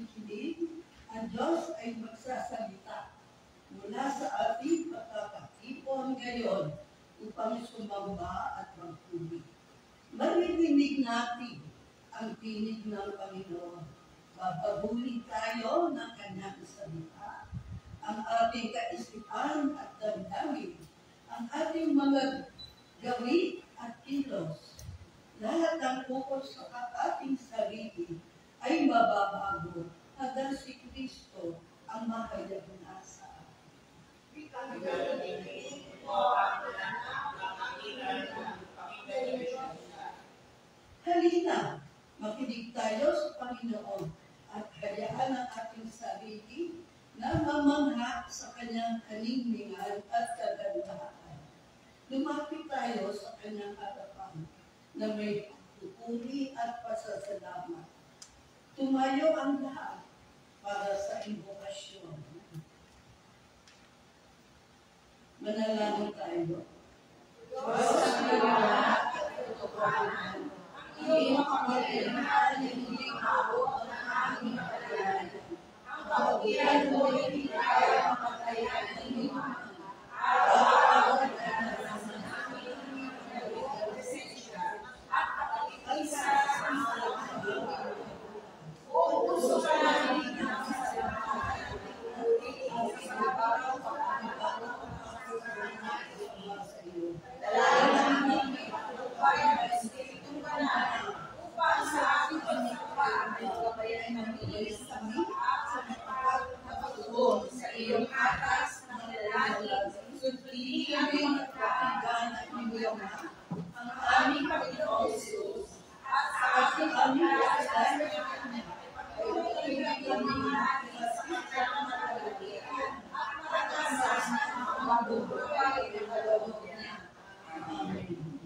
makikinig, ang Diyos ay magsasalita mula sa ating pagkakatipon ngayon upang sumamba at magpuli. Maririnig natin ang tinig ng Panginoon. Bababulin tayo ng kanyang salita. Ang ating kaisipan at damdamin, ang ating mga gawin at kilos, lahat ng focus sa ating sarili ay mababago hanggang si Kristo ang mahayag na sa atin. Halina, makinig tayo sa Panginoon at hayaan ang ating sarili na mamangha sa kanyang kaninningan at kagandahan. Lumapit tayo sa kanyang harapan na may pupuri at pasasalamat. Tumayo ang lahat para sa invokasyon. Manalangin tayo. Diyos ang lahat at katotohanan, hindi makapaglihan ng hindi maabot ang aming kakayanan. Ang kaugian mo ay hindi kaya mapatayan ng liman. Araw-araw na naranasan namin ang iyong presensya at pakikisa sa mga kapatid. Kung gusto ka namin ng kasalanan, ang sinabaw pagkakabago sa iyo. Dalangin namin may patupay ng Espiritu Banal upang sa ating pagkakabago ay gabayan ng bilis kami sa nakapagpatugon sa iyong atas ng lalaki. Sundin aming magkakaigan at niyama ang aming Panginoon Jesus at sa ating pamilyasan ay pagkakinig kami natin sa kanyang malalagian at matasas ang mabubuhay ng kaloob niya. Amen.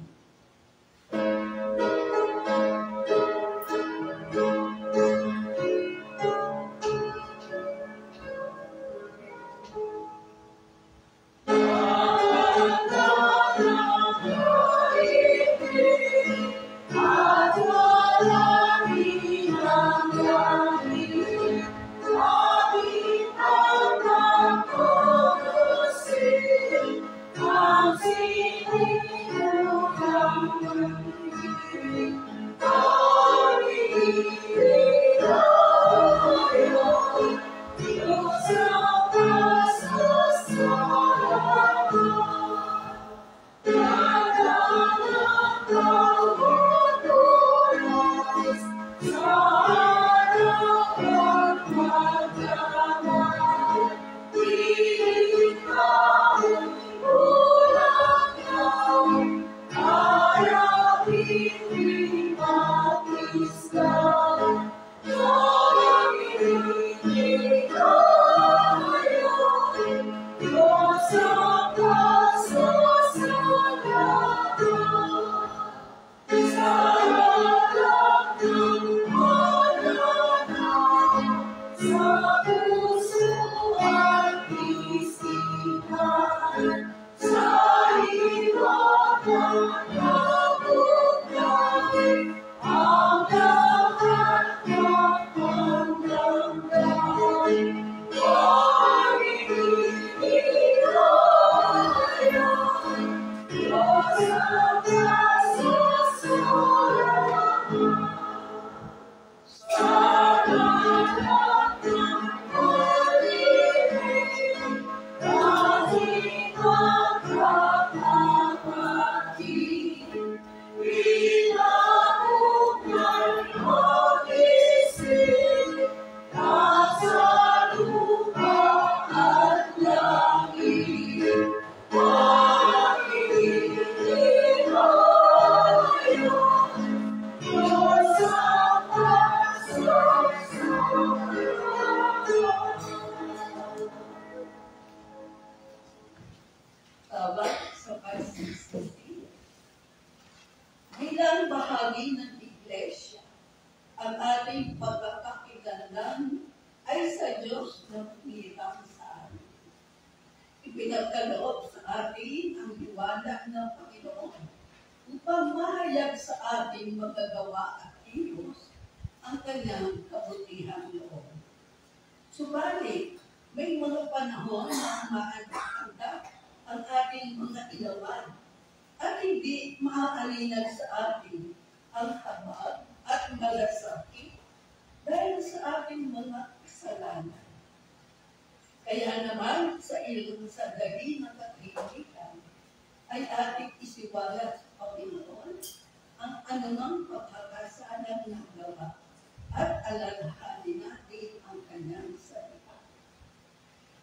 Bilang bahagi ng Iglesia, ang ating pagkakakilanlan ay sa Diyos na pumilang sa atin. Ipinagkaloob sa atin ang liwanag ng Panginoon upang mahayag sa ating magagawa at kilos ang kanyang kabutihang loob. Subalit, may mga panahon na maanap ang ating mga ilawan at hindi maaalinag sa atin ang habag at malasakit dahil sa ating mga kasalanan. Kaya naman sa ilang sandali ng katahimikan ay ating isiwalat sa Panginoon ang anumang pagkakasalan ng gawa at alalahanin natin ang kanyang salita.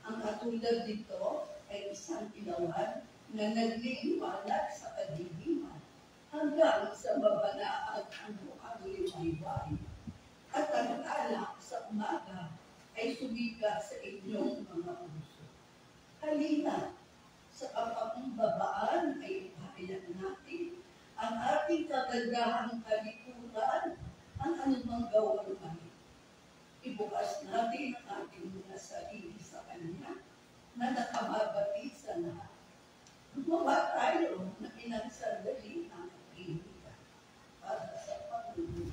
Ang katulad nito ay isang ilawan na nagliliwanag sa kadiliman hanggang sa mabanaag ang mukhang liwayway at ang alak sa umaga ay sumiga sa inyong mga puso. Halina, sa kapakumbabaan ay ipahayag natin ang ating kagandahang kalikuran ang anumang gawang mali. Ibukas natin ang ating mga sarili sa Kanya na nakamabati sa lahat. Gumawa tayo na ilang sandali ang kahihiyan para sa Panginoon.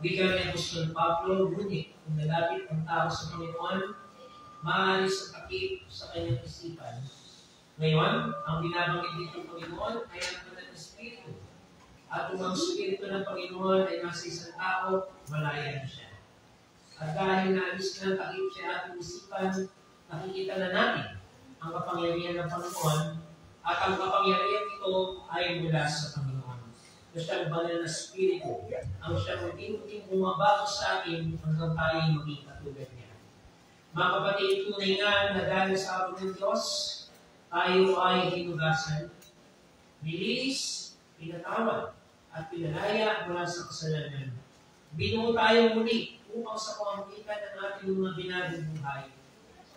Bigyan ni Apostol Pablo, ngunit kung nalapit ang tao sa Panginoon, maalis ang takip sa kanyang isipan. Ngayon, ang binabanggit dito ng Panginoon ay ang kanyang Espiritu. At kung ang Espiritu ng Panginoon ay nasa isang tao, malaya na siya. At dahil naalis na ang takip sa ating isipan, nakikita na natin ang kapangyarihan ng Panginoon at ang kapangyarihan ito ay mula sa Panginoon. Na siyang banal na Espiritu, ang siyang unti-unting bumabago sa akin hanggang tayo maging katulad niya. Mga kapatid, tunay nga na dahil sa atin ng Diyos, tayo ay hinugasan, bilis, pinatawad, at pinalaya mula sa kasalanan. Binuo tayo muli upang sa pamamagitan ng ating mga binagong buhay,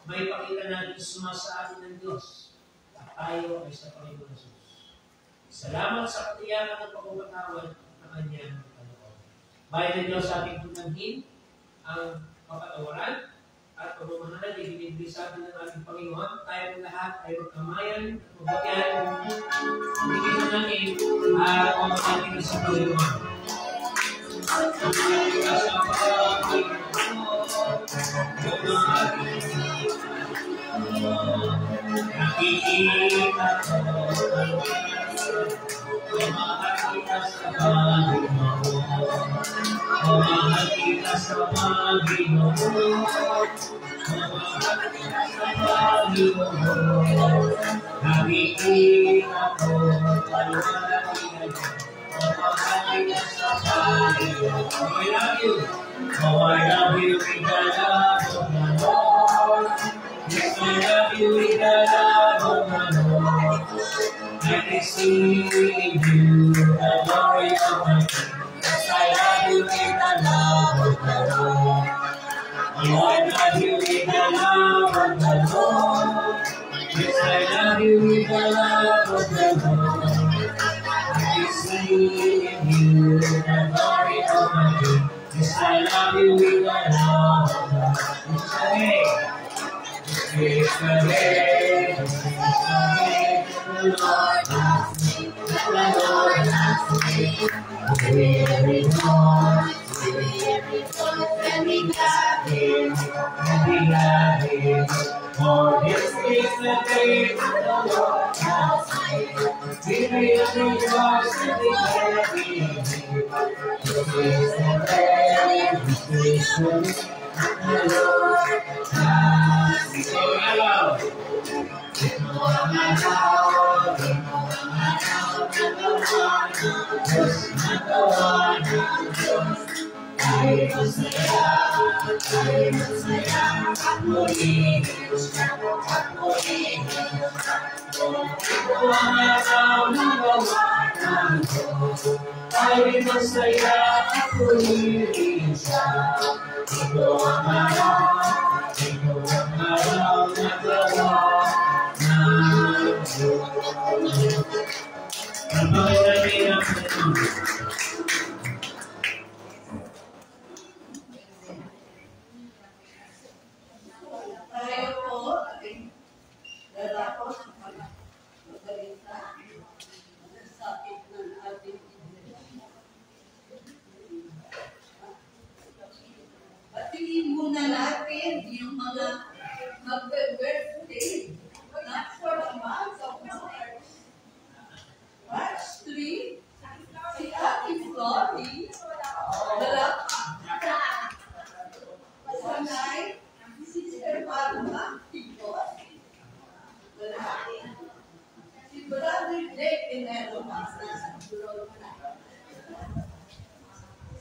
may pakita natin sumasa atin ng Diyos at tayo ay sa Panginoon Jesus. Salamat sa katiyakan ng pagpapatawad ng kanyang Panginoon. Bayan ng Diyos sa ating punanghin ang kapatawaran at pagmamahalan ay binibigay sa atin ng ating Panginoon. Tayo lahat ay magkamayan, magbagyan, bigyan na natin at pamamahalan sa Panginoon. Nakikita ko Makakita sa Panginoon, makakita sa Panginoon, makakita sa Panginoon. Nakikita ko paliwanag niya, makakita sa Panginoon. Oh, I love you. Oh, I love you with the love of the Lord. Yes, I love you with the love of the Lord. I receive you, the glory of my King. Yes, I love you with the love of the Lord. Oh, I love you with the love of the Lord. Yes, I love you with the love of the Lord. I see in you the glory of my King. Yes, I love you with the love of the Lord. This is the way, this is the way the Lord has made. The Lord has made. We rejoice, and be glad in it, and be glad in it. For this is the day the Lord has made. We will rejoice and be glad in it. This is the day, this is the day the Lord has made. So hello. Tayo po, ating lalakot ng pagbalita sa sakit ng ating iglesia. Patingin muna natin yung mga mag-birthday. Not for the month of March. March 3, si Ate Flori, Sanay, Sister Palma, Tigos, si Brother Jake Pinero,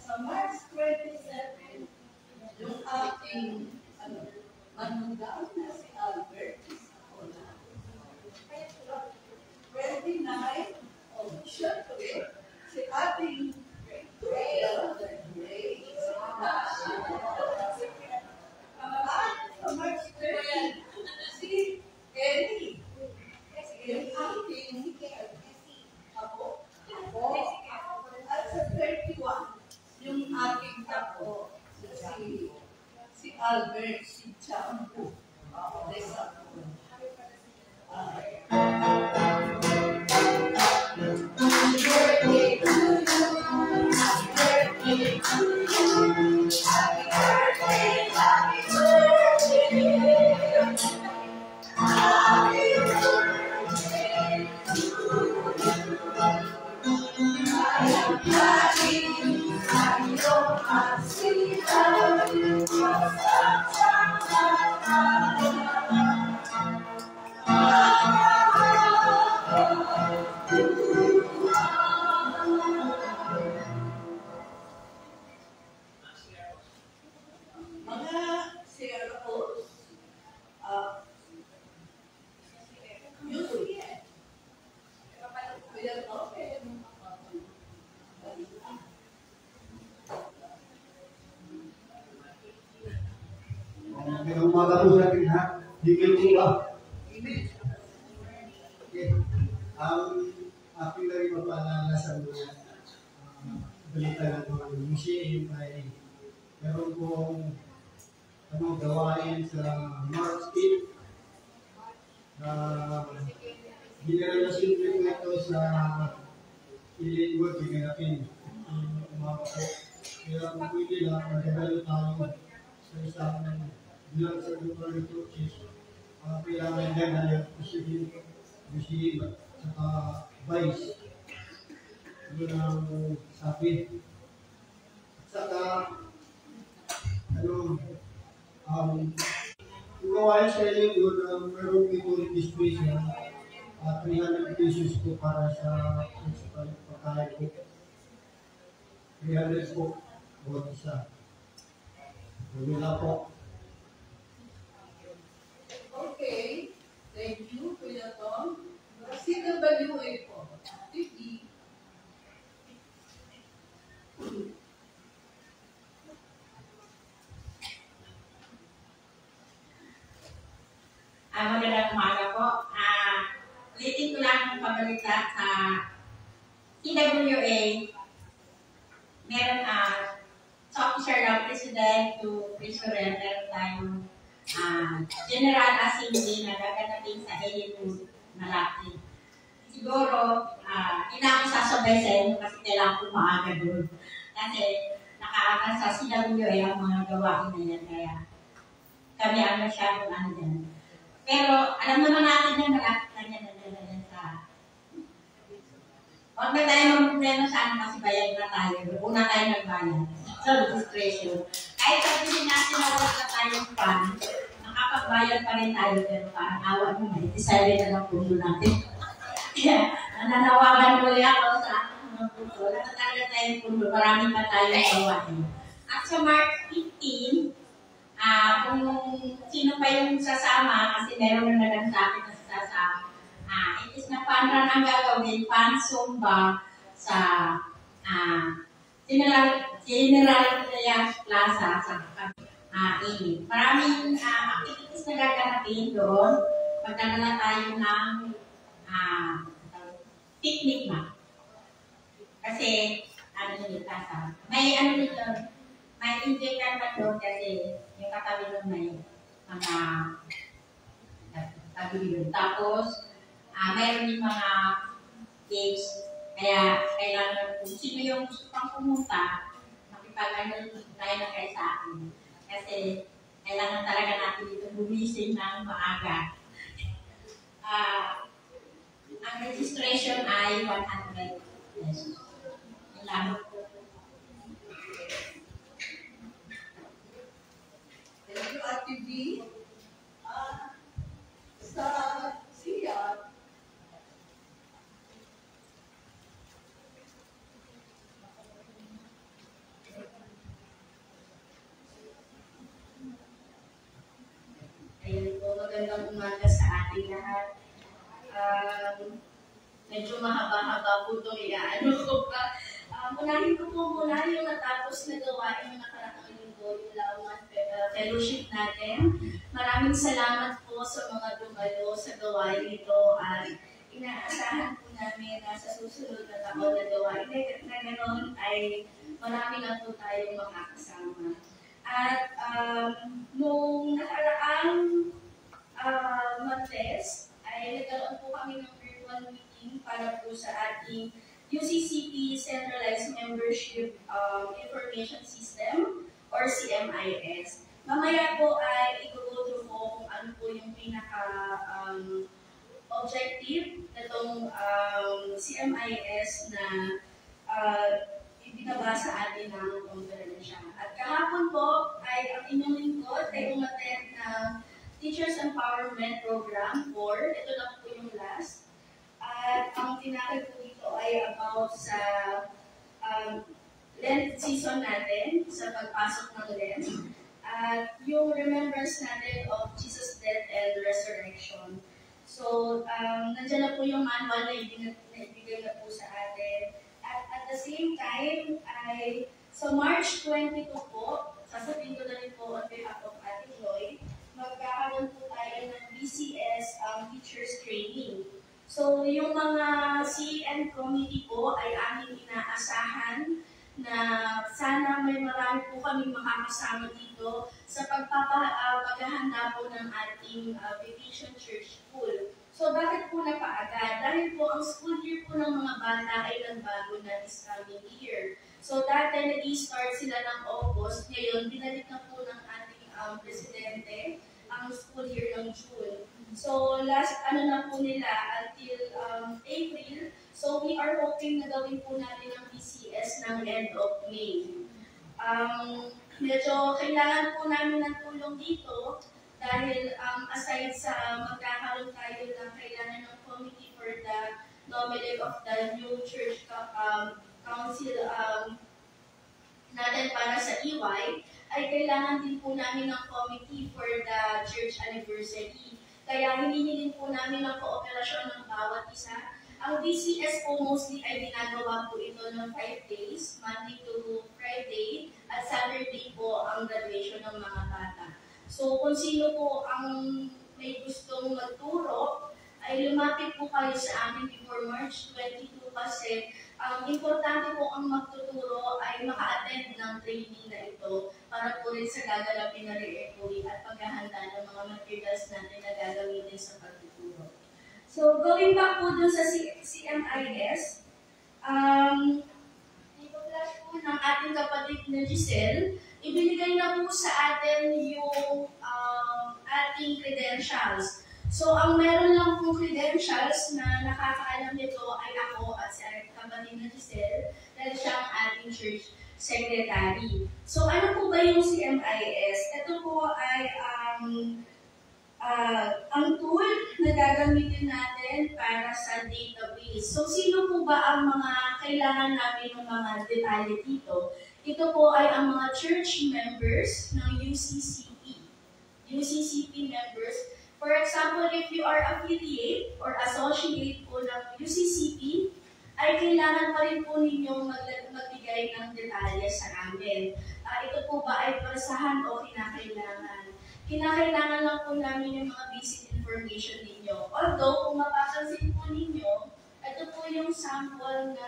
sa March 27, yung ating manugang na si Albert Iscola. 29, syempre, si ating Elder Grace. March 30, si Ellie. Yung ating ako. At sa 31, yung aking ako, si Albert, si Champo. Happy birthday to you. Happy birthday to you. Happy birthday, happy birthday. Happy birthday to you. I am happy, I know I see you. Mga CROs, usually, we are open. Magandang umaga po sa atin, ha? Higil po ba? Okay. Ang aking na rin mapaalala sa mga balita ng mga museum ay meron pong gawain sa March 8. Generation rin ito sa Illingwood, ginanapin. Kaya kung pwede lang, magagalo tayo sa isang bilang sa lugar ng churches. Kailangan din na yung museum at saka vice. Yun ang sabi. At saka, kung gawain sa Illingwood, meron people display siya. 300 pesos po para sa principal pagkain po. 300 po. Buwan isa. Wala po. Okay. Thank you, Kuya Tom. CWA po. TV. Magandang umaga po. balita sa CWA, meron sa officer ng President to Treasurer, meron tayong General Assembly na gaganapin sa ALU Malaki. Siguro, hindi na ako sasabay sa inyo kasi kailangan ko maaga doon. Kasi nakaaga sa CWA ang mga gawain na yan, kaya kami ang masyadong dyan. Pero alam naman natin na malapit na yan sa... Huwag na tayo mag-problema saan kasi bayad na tayo. Una tayo nagbayad sa registration. Kahit sabihin natin na wala na tayong pan, nakapagbayad pa rin tayo, pero parang awa mo na, decided na lang puno natin. Kaya, nananawagan ko ako sa mga puno. Wala na talaga tayong puno, marami pa tayong gawain. At sa March 15, kung sino pa yung sasama, kasi meron na nalang sa akin na sasama, it is na panran ang gagawin, pan-sumba sa General Plaza sa Ini. Maraming activities na gaganapin doon. Magdadala tayo ng picnic na. Kasi, may may invitan pa doon kasi yung katabi doon may mga tabi doon. Tapos, mayroon yung mga games, kaya kailangan kung sino yung gusto pang pumunta, makipag-ano tayo na kayo sa akin. Kasi kailangan talaga natin dito bumising ng maaga. Ang registration ay 100 pesos. Salamat po. Thank you, Ate B. Sa siya, ayun po, magandang umaga sa ating lahat. Medyo mahaba-haba po itong iaano ko pa. Unahin ko po muna yung natapos na gawain yung nakaraang linggo, yung Lauman Fellowship natin. Maraming salamat po sa mga dumalo sa gawain ito at inaasahan po namin na sa susunod na taon na gawain na ganoon ay marami na po tayong makakasama. At nung nakaraang Martes ay nagkaroon po kami ng virtual meeting para po sa ating UCCP Centralized Membership Information System or CMIS. Mamaya po ay i-go through po kung ano po yung pinaka-objective na itong CMIS na ibinaba sa atin ng konferensya. At kahapon po ay ang inyong lingkod ay umattend ng Teachers Empowerment Program 4. Ito na po yung last. At ang tinakil po dito ay about sa Lent season natin, sa pagpasok ng Lent. At yung remembrance natin of Jesus' death and resurrection. So, nandiyan na po yung manual na ibigay na po sa atin. At the same time, ay sa March 22 po, sasabihin ko na rin po on behalf of Ate Joy, magkakaroon po tayo ng BCS Teachers Training. So, yung mga CN committee po ay aming inaasahan na sana may marami po kami makakasama dito sa paghahanda po ng ating vacation church school. So, bakit po napaagad? Dahil po ang school year po ng mga bata ay nagbago na this coming year. So, dati nag-i-start sila ng August. Ngayon, binalik na po ng ating presidente ang school year ng June. So, last na po nila until April. So, we are hoping na gawin po natin ang BCS ng end of May. Medyo kailangan po namin ng tulong dito dahil aside sa magkakaroon tayo ng kailangan ng committee for the nominating of the new church council natin para sa EY, ay kailangan din po namin ng committee for the church anniversary. Kaya hinihingin po namin ang kooperasyon ng bawat isa. Ang BCS po mostly ay ginagawa po ito ng 5 days, Monday to Friday, at Saturday po ang graduation ng mga bata. So kung sino po ang may gustong magturo, ay lumapit po kayo sa amin before March 22 kasi importante po ang magtuturo ay maka-attend ng training na ito para po rin sa gaganapin na re-echoing at paghahanda ng mga materials natin na gagamitin sa pagtuturo. So, going back po dun sa CMIS, i-flash po ng ating kapatid na Giselle, ibinigay na po sa atin yung ating credentials. So, ang meron lang po credentials na nakakaalam nito ay ako at si kapatid na Giselle dahil siya ang ating church secretary. So, ano po ba yung CMIS? Ito po ay ang tool na gagamitin natin para sa database. So, sino po ba ang mga kailangan namin ng mga detalye dito? Ito po ay ang mga church members ng UCCP. UCCP members. For example, if you are affiliate or associate po ng UCCP, ay kailangan pa rin po ninyong magbigay ng detalye sa amin. Ito po ba ay pasahan o kinakailangan? Kinakailangan lang po namin yung mga basic information ninyo. Although, kung mapapansin po ninyo, ito po yung sample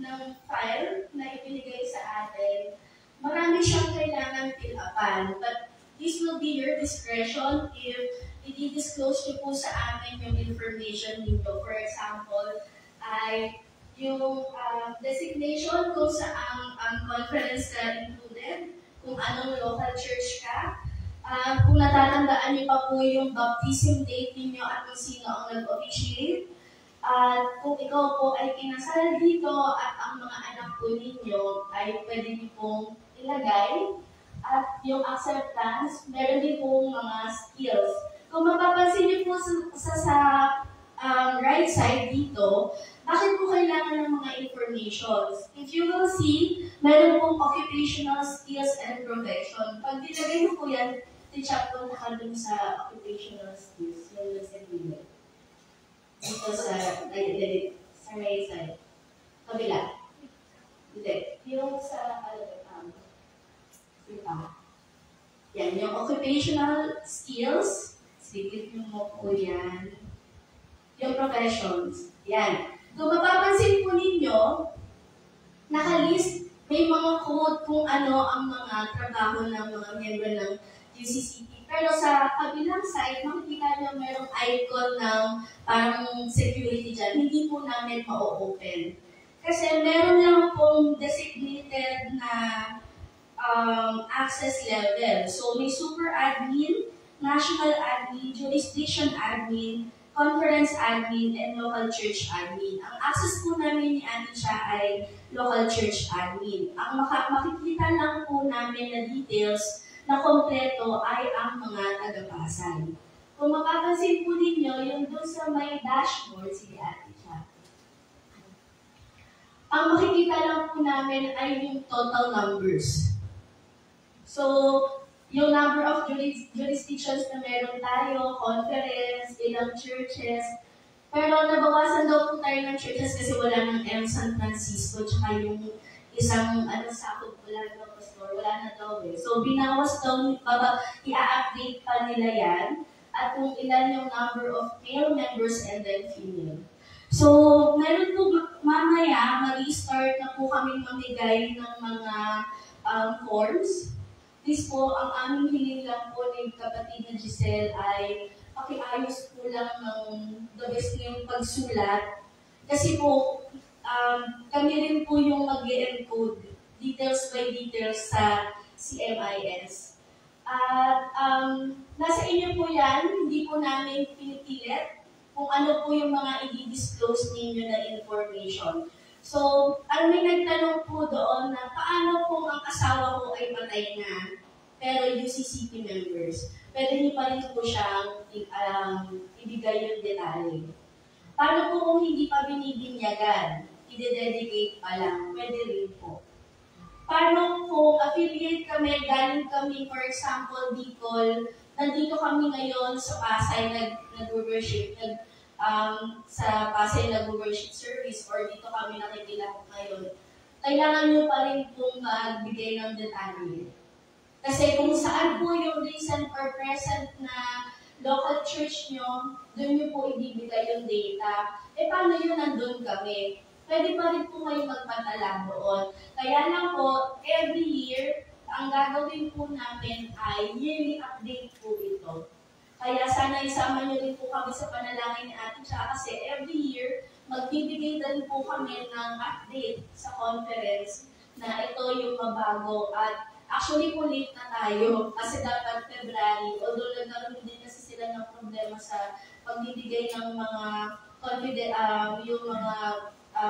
ng file na ibinigay sa atin. Marami siyang kailangan fill-upan, but this will be your discretion if i-disclose nyo po sa amin yung information ninyo. For example, ay yung designation kung saan ang conference ka included, kung anong local church ka, kung natatandaan niyo pa po yung baptism date ninyo at kung sino ang nag-officiate, at kung ikaw po ay kinasal dito at ang mga anak po ninyo ay pwede niyo pong ilagay, at yung acceptance, meron din pong mga skills. Kung mapapansin niyo po sa right side dito, bakit po kailangan ng mga informations? If you will see, meron pong occupational skills and profession. Pag nilagay mo po yan, tichap po nakadun sa occupational skills. Yung nasa dito sa right side. Kabila. Hindi. Yung sa yan, yung occupational skills, sigit mo po yan. Yung professions, yan. Kung mapapansin po ninyo, nakalist, may mga code kung ano ang mga trabaho ng mga member ng UCCP. Pero sa kabilang side, makikita nyo mayroong icon ng parang security dyan. Hindi po namin ma-open. Kasi meron lang pong designated na access level. So, may super admin, national admin, jurisdiction admin, conference admin, and local church admin. Ang access po namin ni Annie siya ay local church admin. Ang makikita lang po namin na details na kompleto ay ang mga tagapasan. Kung mapapansin po ninyo, yung doon sa may dashboard, sige Annie siya. Ang makikita lang po namin ay yung total numbers. So, yung number of jurisdictions na meron tayo, conference, ilang churches, pero nabawasan daw po tayo ng churches kasi wala ng M. San Francisco, tsaka yung isang sakot wala na pastor, wala na daw eh. So, binawas daw, i-update pa nila yan, at kung ilan yung number of male members and then female. So, meron po mamaya, mag-start na po kami mamigay ng mga forms. This po, ang aming hiling lang po ni kapatid na Giselle ay pakiayos po lang ng the best ng pagsulat. Kasi po, kami rin po yung mag-encode details by details sa CMIS. At nasa inyo po yan, hindi po namin pinipilit kung ano po yung mga i-disclose ninyo na information. So, may nagtanong po doon na paano kung ang asawa ko ay patay na, pero UCCP members, pwede niyo pa rin po siyang ibigay yung detalye. Paano po kung hindi pa binibinyagan, i-dedicate pa lang, pwede rin po. Paano kung affiliate kami, galing kami, for example, Bicol, nandito kami ngayon sa Pasay, nag-worship, sa Pasay nag-worship service or dito kami nakikilala ngayon, kailangan nyo pa rin pong magbigay ng detalye. Kasi kung saan po yung recent or present na local church nyo, doon nyo po ibibigay yung data. Paano yun nandun kami? Pwede pa rin po kayo magpadala doon. Kaya lang po, every year, ang gagawin po namin ay yearly update po ito. Kaya sana isama nyo rin po kami sa panalangin ni Ate Cha kasi every year, magbibigay din po kami ng update sa conference na ito yung mabago. At actually po late na tayo kasi dapat February, although nagkaroon din kasi sila ng problema sa pagbibigay ng mga yung mga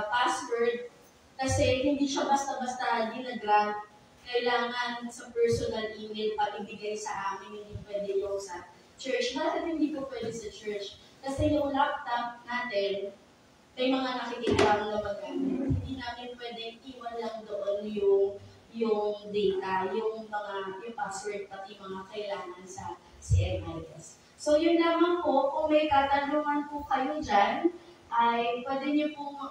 password kasi hindi siya basta-basta ginagrant. Kailangan sa personal email pa ibigay sa amin, hindi pwede yung sa church. Bakit hindi po pwede sa church? Kasi yung laptop natin, may mga nakikialam na magamit. Hindi namin pwedeng iwan lang doon yung data, yung password, pati mga kailangan sa CMIS. So yun lamang po, kung may katanungan po kayo dyan, ay pwede niyo pong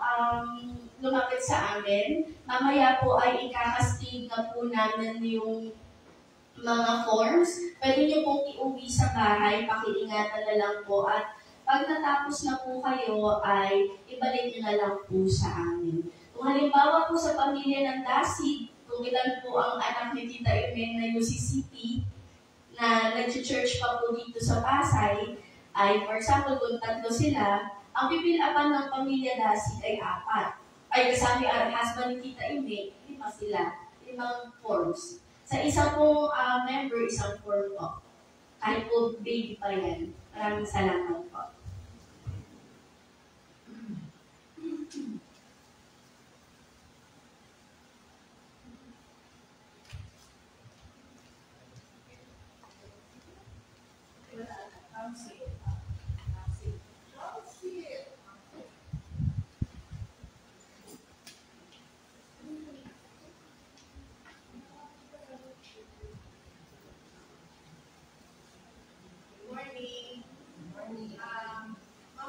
lumapit sa amin. Mamaya po ay ikakastig na po namin yung mga forms. Pwede niyo pong iuwi sa bahay, pakiingatan na lang po. At pag natapos na po kayo, ay ibalik niyo na lang po sa amin. Kung halimbawa po sa pamilya ng Dasig, kung ilan po ang anak ni Tita Imen na UCCP, na nag-church pa po dito sa Pasay, ay for example, kung 3 sila, ang pipilapan ng pamilya Dasig ay 4. Ay kasama ang husband ni Tita Imen, 5 sila, 5 forms. Sa isa pong member, isang form po. Kahit po baby pa yan. Maraming salamat po.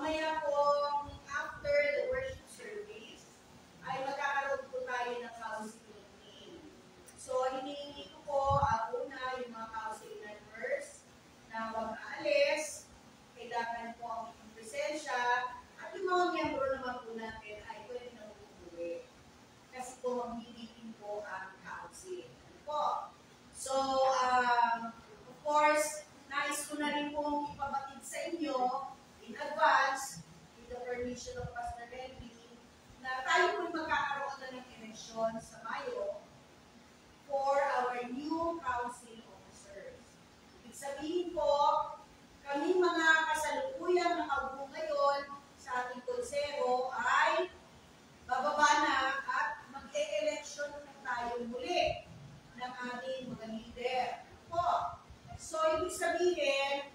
Mamaya po, after the worship service, ay magkakaroon po tayo ng counseling meeting. So, hinihingi ko po, una, yung mga counseling members na huwag aalis, kailangan po ang inyong presensya, at yung mga miyembro naman po natin ay pwede na umuwi. Kasi po, mag-meeting po ang counseling po. So, of course, nais ko na rin pong ipabatid sa inyo in advance, with the permission of Pastor Henry, na tayo po magkakaroon na ng election sa Mayo for our new council officers. Ibig sabihin po, kami mga kasalukuyang nakaupo ngayon sa ating konseho ay bababa na at mag-e-election na tayo muli ng ating mga leader. Po. So, ibig sabihin,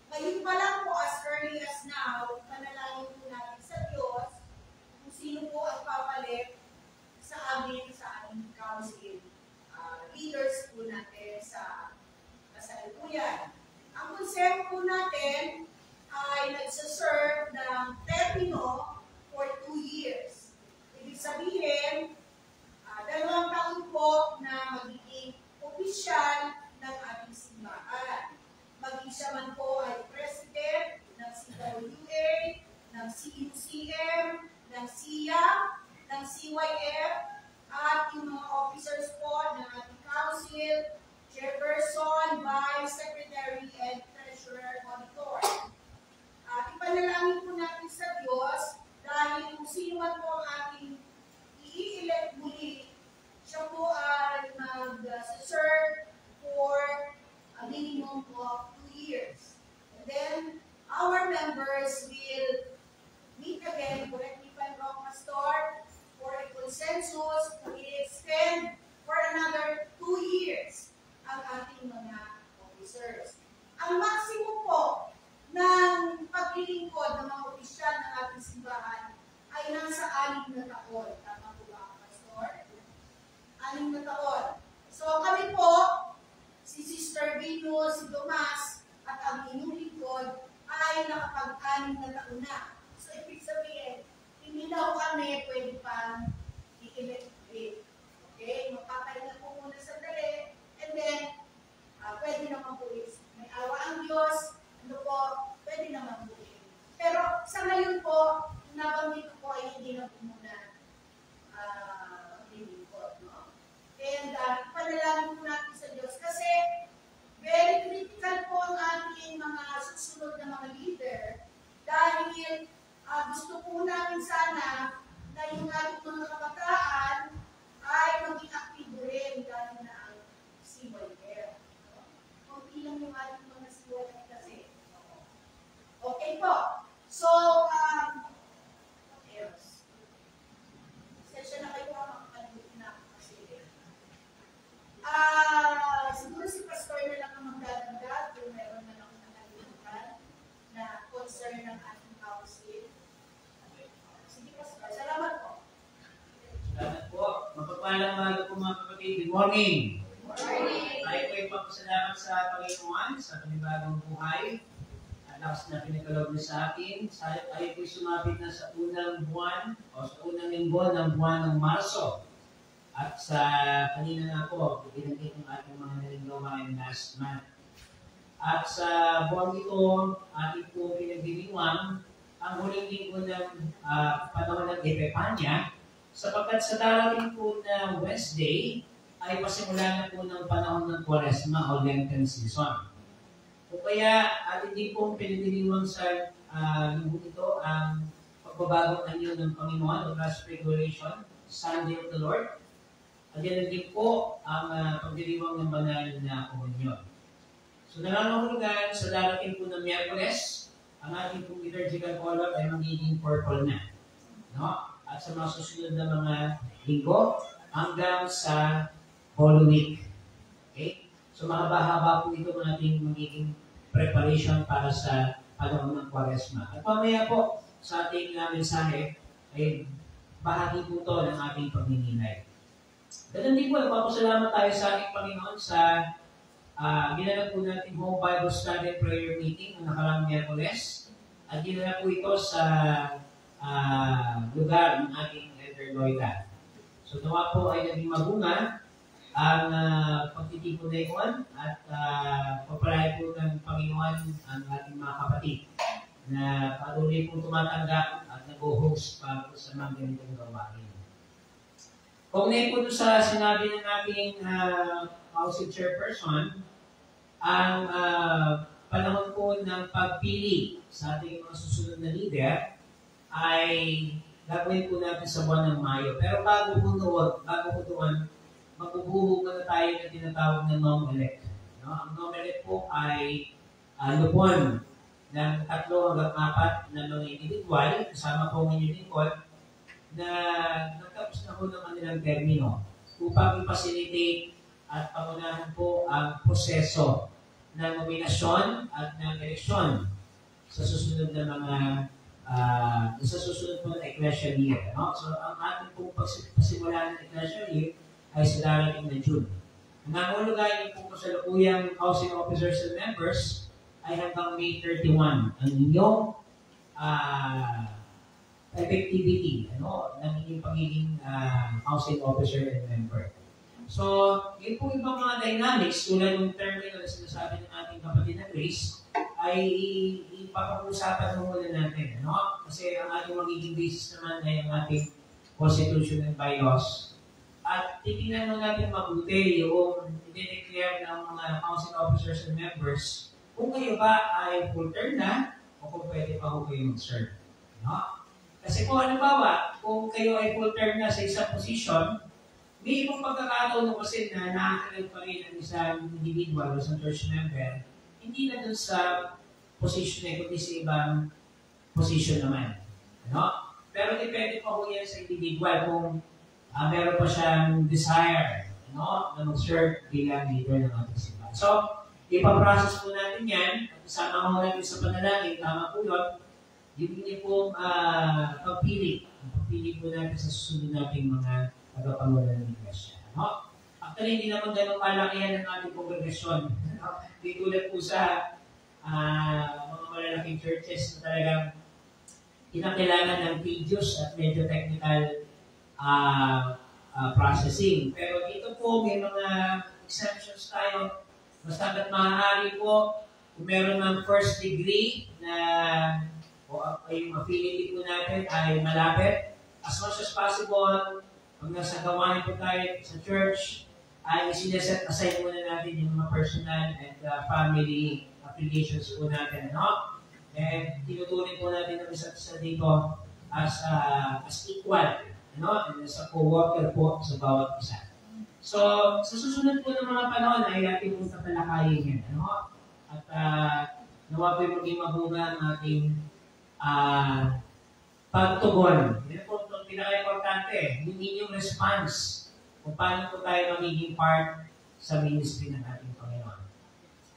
ngayon pa lang po, as early as now, panalangin po natin sa Diyos kung sino po ang papalit sa aming council leaders po natin sa kasalukuyan. Ang konseho po natin ay nagsaserve ng termino for 2 years. Ibig sabihin, 2 taon po na magiging opisyal ng ating simbahan. Maging siya man po ay president ng CWA, ng CUCM, ng SIA, ng CYF, at yung mga officers po ng ating council, chairperson, vice secretary, and treasurer auditor. Ipanalangin po natin sa Diyos dahil kung sino man po ang ating i-elect muli, siya po ay mag-serve for a minimum of 2 years. And then, our members will meet again, correct me if I'm wrong, Pastor, for a consensus to extend for another 2 years ang ating mga officers. Ang maximum po ng paglilingkod ng mga opisyal ng ating simbahan ay nasa 6 na taon. Tama po ba, Pastor? 6 na taon. So, kami po, si Sister Vino, si Tomas, at ang inyong lingkod ay nakapag-6 na taon na. So, ibig sabihin, hindi na kami pwede pang i-elect. Okay? Magpapahinga po muna sandali, and then, pwede naman po may awa ang Diyos, ano po, Mapagpalang umaga po mga kapatid. Good morning! Tayo po ay papasalamat sa Panginoon sa panibagong buhay. At lakas na pinagkaloob niya sa akin. Tayo po ay sumapit na sa unang buwan o sa unang linggo ng buwan ng Marso. At sa kanina nga po, binanggit ng ating mga nalinggawain last month. At sa buwan ito, ating po pinagdiriwang ang huling linggo ng panahon ng Epifania, sapagkat sa darating po na Wednesday ay pasimula na po ng panahon ng Quaresma o Lenten season. O kaya atin din po pinagdiriwang sa linggo ito ang pagbabagong anyo ng Panginoon o Transfiguration, Sunday of the Lord. At yan din po ang pagdiriwang ng banal na komunyon. So nangangahulugan sa darating po ng Miyerkules, ang ating pong liturgical color ay magiging purple na. No? At sa mga susunod na mga linggo, hanggang sa Holy Week. Okay? So mahaba-haba po ito ang ating magiging preparation para sa panahon ng Quaresma. At pamaya po sa ating mensahe ay bahagi po ito ng ating pagninilay. Ganun din po, nagpapasalamat tayo sa ating Panginoon sa ginanap po natin Home Bible Study Prayer Meeting noong nakaraang Miyerkules. At ginanap po ito sa lugar ng ating Elder Loida. So nawa po ay naging mabunga ang pagtitipon na iyon at papalay po ng Panginoon ang ating mga kapatid na patuloy po tumatanggap at nag-host para po sa mga ganitong gawain. Kung ngayon po sa sinabi ng ating Council Chairperson, ang panahon po ng pagpili sa ating mga susunod na leader ay gagawin po natin sa buwan ng Mayo. Pero bago po doon, magbubuhog na tayo ng tinatawag na nom-elect. No? Ang nom-elect po ay lupon ng 3 hanggang 4 na mga individual, kasama po ng lingkod, na nagtapos na po ng kanilang termino upang i-facilitate at pangunahan po ang proseso ng nominasyon at ng eleksyon sa susunod na mga sa susunod po na ecclesial year. No? So, ang ating pong pasimula ng ecclesial year ay sa darating na June. Ang nangulugayin po sa lukuyang housing officers and members ay hanggang May 31. Ang inyong effectivity ng inyong pagiging housing officer and member. So, yun po ibang mga dynamics tulad ng terminal na sinasabi ng ating kapatid na Grace ay ipapag-usapan muna natin. No? Kasi ang ating magiging basis naman ay ang ating Constitution and bylaws. At titingnan mo natin mabuti yung i-declare ng mga council officers and members kung kayo ba ay full term na o kung pwede pa ho kayo mag-serve. No? Kasi kung halimbawa, kung kayo ay full term na sa isang position, may ibang pagkakataon kasi na nakakalag pa rin ang isang individual o isang church member, hindi na dun sa position na kundi sa ibang position naman. Ano? Pero depende pa po yan sa individual kung meron pa siyang desire na mag-serve bilang leader ng ating simbahan. So, ipaprocess po natin yan at isama mo natin sa panalangin, tama po yun, yung po pagpili po natin sa susunod nating mga tagapangunan ng iglesia. No? Actually, hindi naman ganun kalakihan ng ating kongregasyon. Di tulad po sa mga malalaking churches na talagang kinakailangan ng tedious at medyo technical processing. Pero dito po, may mga exemptions tayo. Basta hanggat maaari po, kung meron ng first degree na o yung affiliate po natin ay malapit, as much as possible, pag nasa gawain po tayo sa church, ay sineset aside muna natin yung mga personal and family affiliations po natin. No? And tinutunin po natin ang isa't isa dito as equal. And as a co-worker po sa bawat isa. So, sa susunod po ng mga panahon ay ating pong tatalakayin yan. At nawa po yung maging mabunga ang ating pagtugon. Yan po itong pinaka-importante, yung inyong response kung paano po tayo magiging part sa ministry ng ating Panginoon.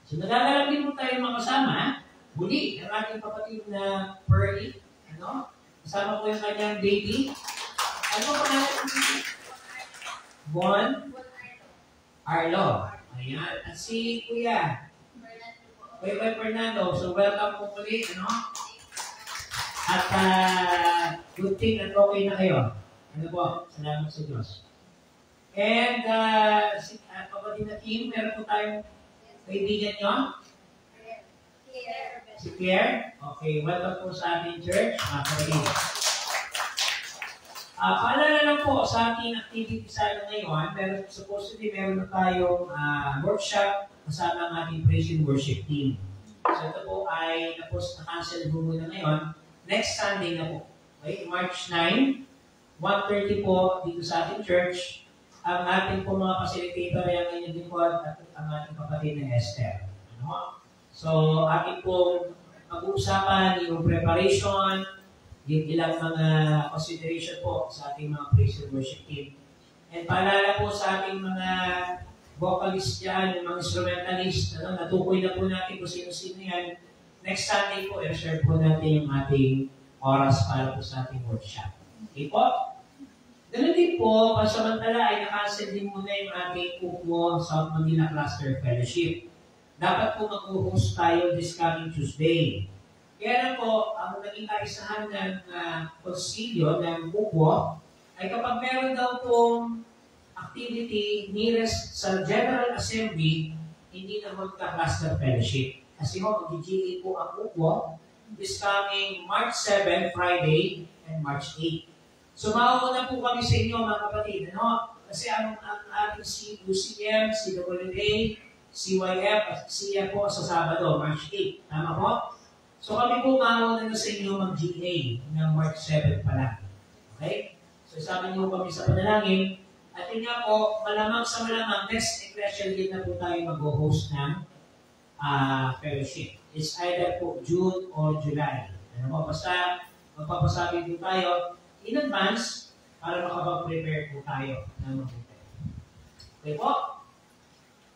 So, nagagalang din po tayo makasama. Muli, ang ating kapatid na Pearly. Kasama po yung kanyang baby. Ano po pangalan ng baby? Bon Arlo. Ayan. At si Kuya. Kuya Fernando. So, welcome po muli. Ano? At good thing at okay na kayo. Ano po? Salamat sa Diyos. And kapatid na team, meron po tayong kaibigan nyo? Si Pierre? Okay, welcome po sa ating church. Kapatid. Paalala lang po sa ating activity sana ngayon, supposedly meron na tayong workshop kasama ang ating praise and worship team. So ito po ay na-cancel po muna ngayon. Next Sunday na po. Okay, March 9, 1:30 po dito sa ating church. Ang ating po mga facilitator ay ang inyong lingkod at ang ating kapatid na Esther. Ano? So, ating pong pag-uusapan yung preparation, yung ilang mga consideration po sa ating mga praise and worship team. And paalala po sa ating mga vocalist dyan, yung mga instrumentalist, natukoy na po natin kung sino-sino yan. Next Sunday po, i-share po natin yung ating oras para po sa ating workshop. Okay po? Ganun din po, pansamantala ay nakancel din muna yung ating UPMO sa Manila Cluster Fellowship. Dapat po mag-host tayo this coming Tuesday. Kaya lang po, ang naging kaisahan ng konsilyo ng UPMO ay kapag meron daw pong activity nearest sa General Assembly, hindi na magka-Cluster Fellowship. Kasi mag-GA po ang UPMO this coming March 7, Friday, and March 8. So, mauna po kami sa inyo, mga kapatid. Ano? Kasi ang ating UCM, CWA, CYF, at SIA po sa Sabado, March 8. Tama po? So, kami po mauna na sa inyo mag-GA ng March 7 pa lang. Okay? So, isama niyo kami sa panalangin. At yun nga po, malamang sa malamang, next Ecclesial Year na po tayo mag-host ng fellowship. It's either po June or July. Ano po? Basta, magpapasabi po tayo in advance para makapag-prepare po tayo ng mabuti. Okay po?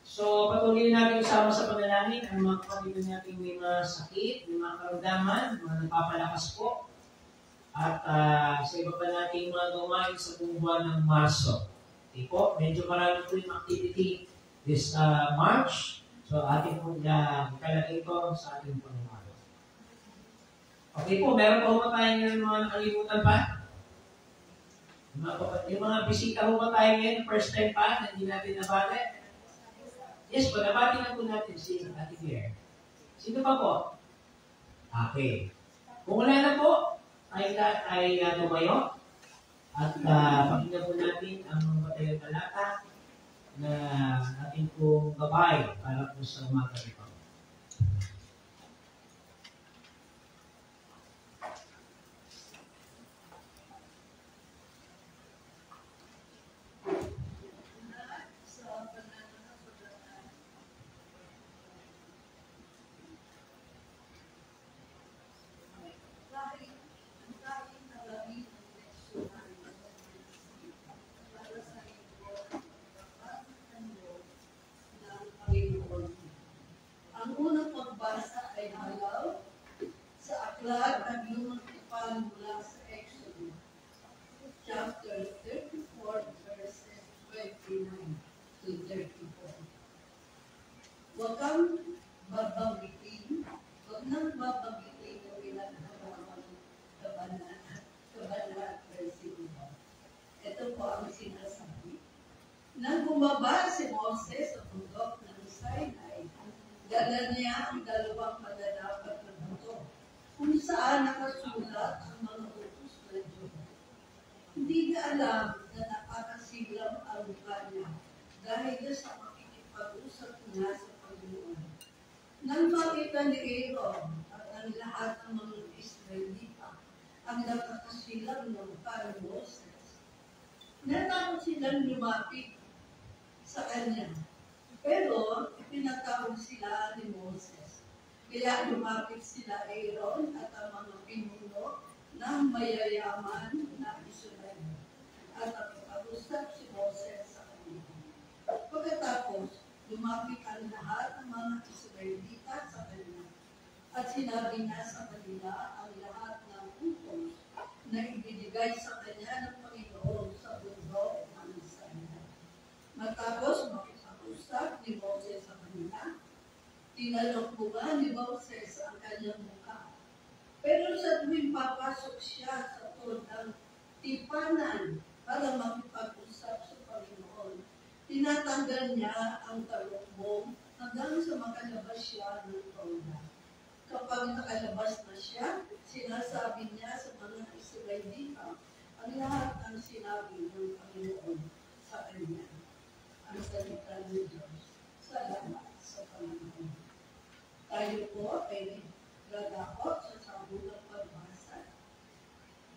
So, patuloy natin kasama sa panalangin ang mga kapatid natin may mga sakit, may mga karamdaman, mga nagpapalakas po. At sa iba pa natin mga gawain sa buong buwan ng Marso. Okay po? Medyo marami po yung activity this March. So, ating po ikalagay ito sa ating Panginoon. Okay po, meron po ba tayong mga nakalimutan pa? Yung mga bisita po ba tayo ngayon, first time pa, na hindi natin nabati? Yes po, nabati na po natin si Ate Claire. Sino pa po? Okay. Kung wala na po, ay tumayo. At pakinggan po natin ang batayong talata na ating pong gabay para po sa umaga ito. Ang unang pagbasa ay halaw sa aklat ng lumang tipan mula sa Exodus, chapter 34, verses 29 to 34. Huwag kang babanggitin, huwag nang babanggitin yung pinaghahamang kabanat, versikulo. Ito po ang sinasabi. Nang bumaba si Moses sa bundok ng Sinai, dala niya ang dalawang malalapat na buto, kung saan nakasulat ang mga utos ng Diyos. Hindi niya alam na nakakasilang ang mukha niya dahil sa makikipag-usap niya sa Panginoon. Nang makita ni Aaron at ang lahat ng mga Israelita ang nakakasilang ng mukha ni Moses, natakot silang lumapit sa kanya. Pero, ipinatawag sila ni Moses. Kaya lumapit sila Aaron at ang mga pinuno ng mayayaman na Israel. At nakipag-usap si Moses sa kanila. Pagkatapos, lumapit ang lahat ng mga Israelita sa kanya. At sinabi niya sa kanila ang lahat ng utos na ibinigay sa kanya ng Panginoon sa bundok ng Sinai. Matapos makipag-usap ni Moses sa kanila, tinalokbukan ni Moses ang kanyang mukha. Pero sa tuwing papasok siya sa todang tipanan para makipag-usap sa Panginoon, tinatanggal niya ang talukbong hanggang sa makalabas siya ng toda. Kapag nakalabas na siya, sinasabi niya sa mga Israelita ang lahat ng sinabi ng Panginoon sa kanya. Ang salita ng Diyos. Salamat sa Panginoon. Tayo po ay dadako sa sabulang pagbasa.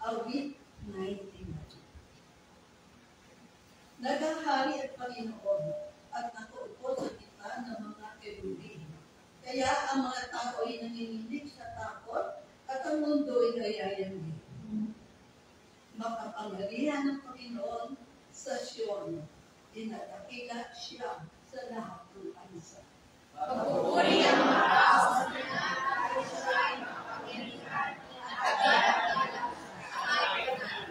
Awit 19. Nagahari at Panginoon at nakaupo sa gitna ng mga kerubin. Kaya ang mga tao ay nanginginig sa takot at ang mundo ay nayayambi. Makapangyarihan ng Panginoon sa Sion. Dinadakila siya sa lahat ng bansa. Pagpupuri ang mga tao sa pinag-aaral siya ay makapangyarihan at dadakila sa kailangan.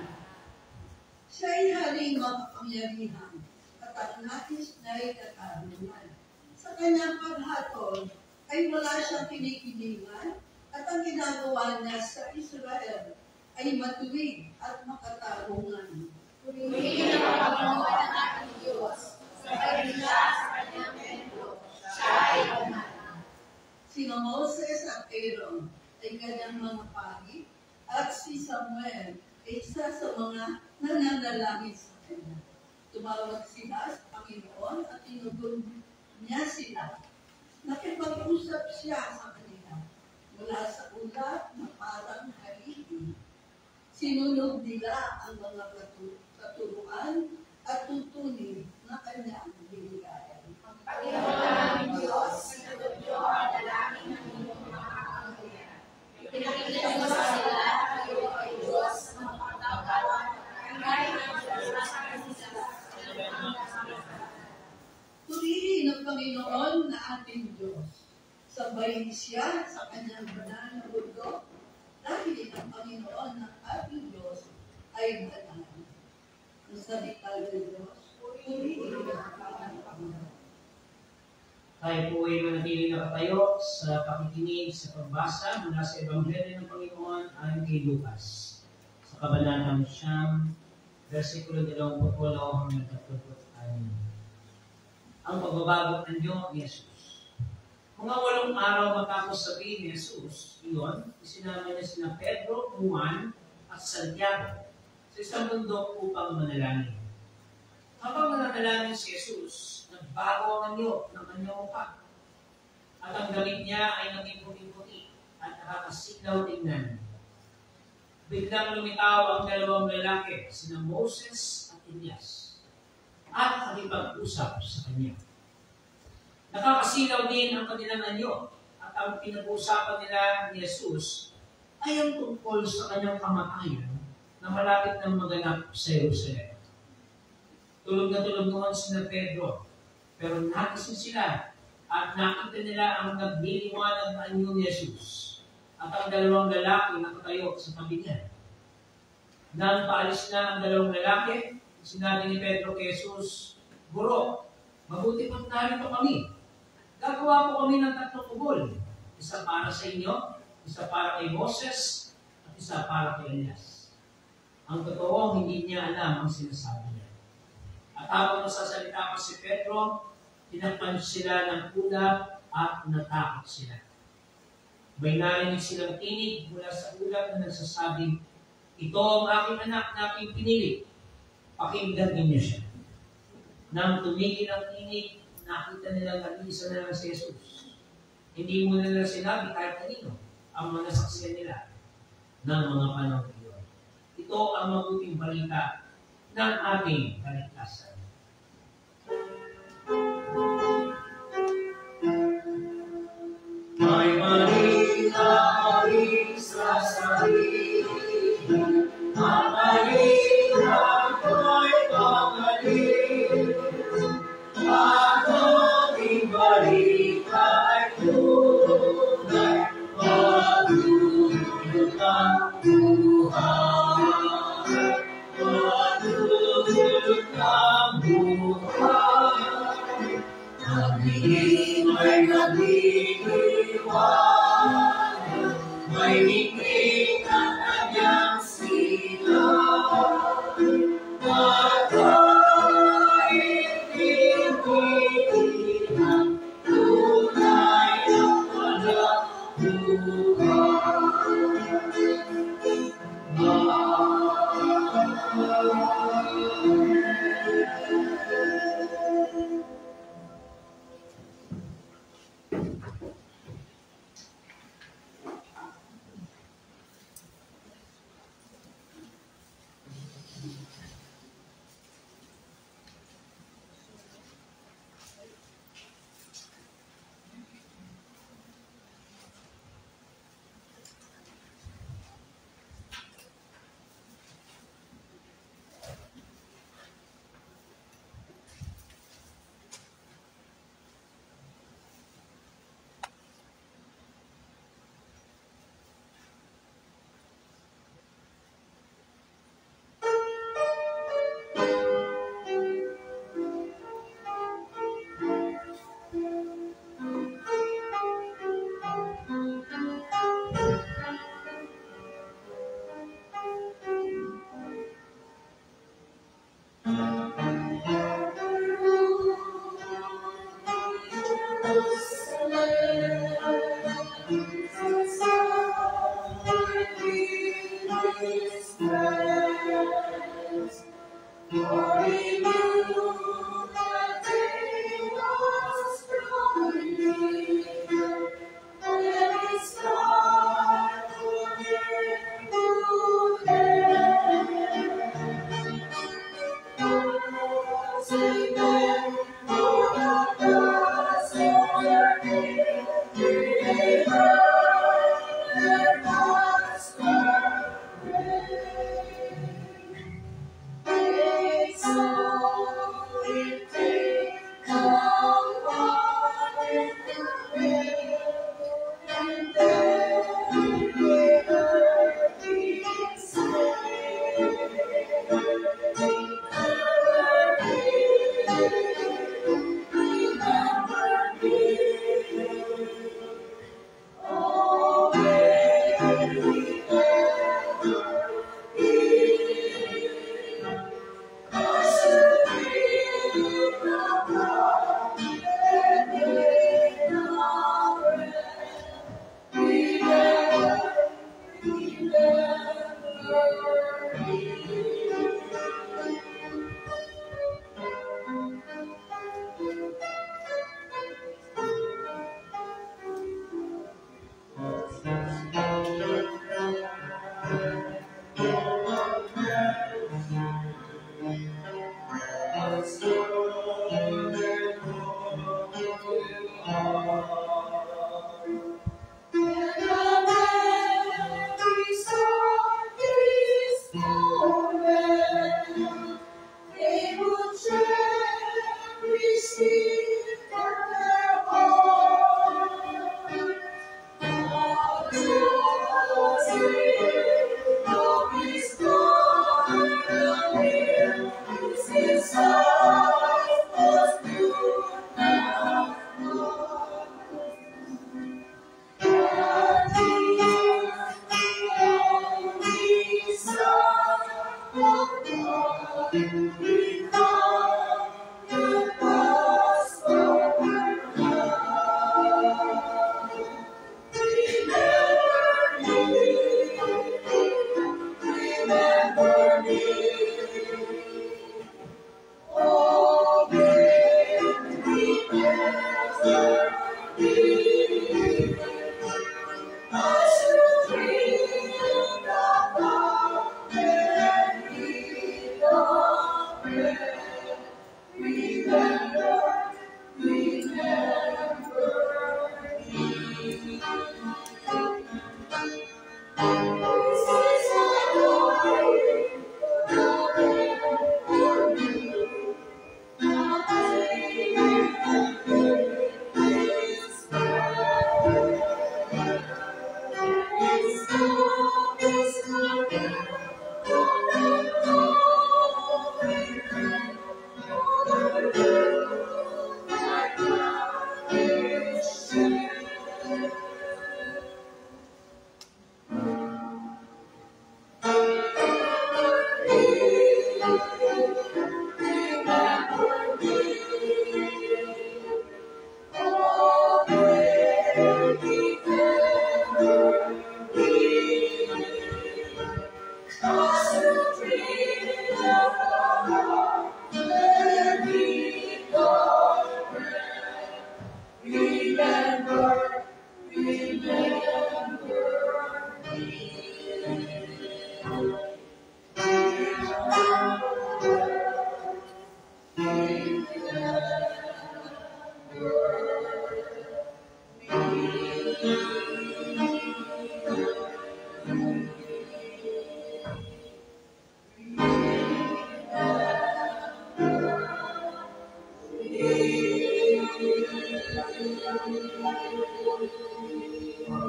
Siya ay haring makapangyarihan at ang nais na ay katarungan. Sa kanyang paghatol ay wala siyang kinikilingan at ang ginagawa niya sa Israel ay matuwid at makatarungan. Purihin ang Panginoon ang ating Diyos sa kanila sa kanyang templo. Siya ay banal. Sina Moses at Aaron ay kanyang mga pari at si Samuel ay isa sa mga nananalangin sa kanya. Tumawag sila sa Panginoon at tinugon niya sila. Nakipag-usap siya sa kanila mula sa ulap na parang haligi. Sinunod nila ang mga katuruan at tutunin na kanyang binigayan. Panginoon aming Diyos, sinagot niyo ang dalangin ng inyong mga kapangyarihan. Pinakita niyo sa sila na kayo ay Diyos na mapagkakawan kahit ang sila sa kanila. Purihin ang Panginoon na ating Diyos. Sabayin siya sa kanyang banal na mundo dahil ang Panginoon ng ating Diyos ay banal. Ang salita ng Diyos, purihin ang Panginoon. Tayo po ay manatili na katayo sa pakikinig sa pagbasa mula sa Ebanghelyo ng Panginoon ayon kay Lucas. Sa Kabanatang 9, versikulo 28 hanggang 36. Ang pagbabago ng Diyos ni Jesus. Mga 8 araw matapos sabihin ni Jesus, iyon, isinama niya sina Pedro, Juan, at Santiago sa isang bundok upang manalangin. Habang nananalangin si Jesus, nagbago ang anyo ng kanyang mukha. At ang damit niya ay naging puti-puti at nakakasiklaw tingnan. Biglang lumitaw ang 2 lalaki, sina Moses at Elias, at nakipag-usap sa kanya. Nakakasilaw din ang kanilang anyo at ang pinag-uusapan nila ni Jesus ay ang tungkol sa kanyang kamatayan na malapit ng maganap sa Jerusalem. Tulog na tulog noon sina Pedro, pero nagising sila at nakita nila ang nagliliwanag na anyo ni Jesus at ang 2 lalaki nakatayo sa tabi niya. Nang paalis na ang 2 lalaki, sinabi ni Pedro kay Jesus, Guro, mabuti pa't narito kami. Gagawa po kami ng 3 kubol. Isa para sa inyo, isa para kay Moses, at isa para kay Elias. Ang totoo, hindi niya alam ang sinasabi niya. At habang nasasalita pa si Pedro, tinakpan sila ng ulap at natakot sila. May narinig silang tinig mula sa ulap na nagsasabing, ito ang aking anak na aking pinili. Pakinggan ninyo siya. Nang tumigil ang tinig, nakita nilang nag-iisa na lang si Jesus. Hindi mo nila sinabi kahit kanino ang mga saksiyan nila ng mga panahon iyon. Ito ang mabuting balita ng ating kaligtasan. May malita sa sarili, ang malita ko'y pagaling. Ang balita ay tunay, pagdulot ang buhay, pagdulot ang buhay.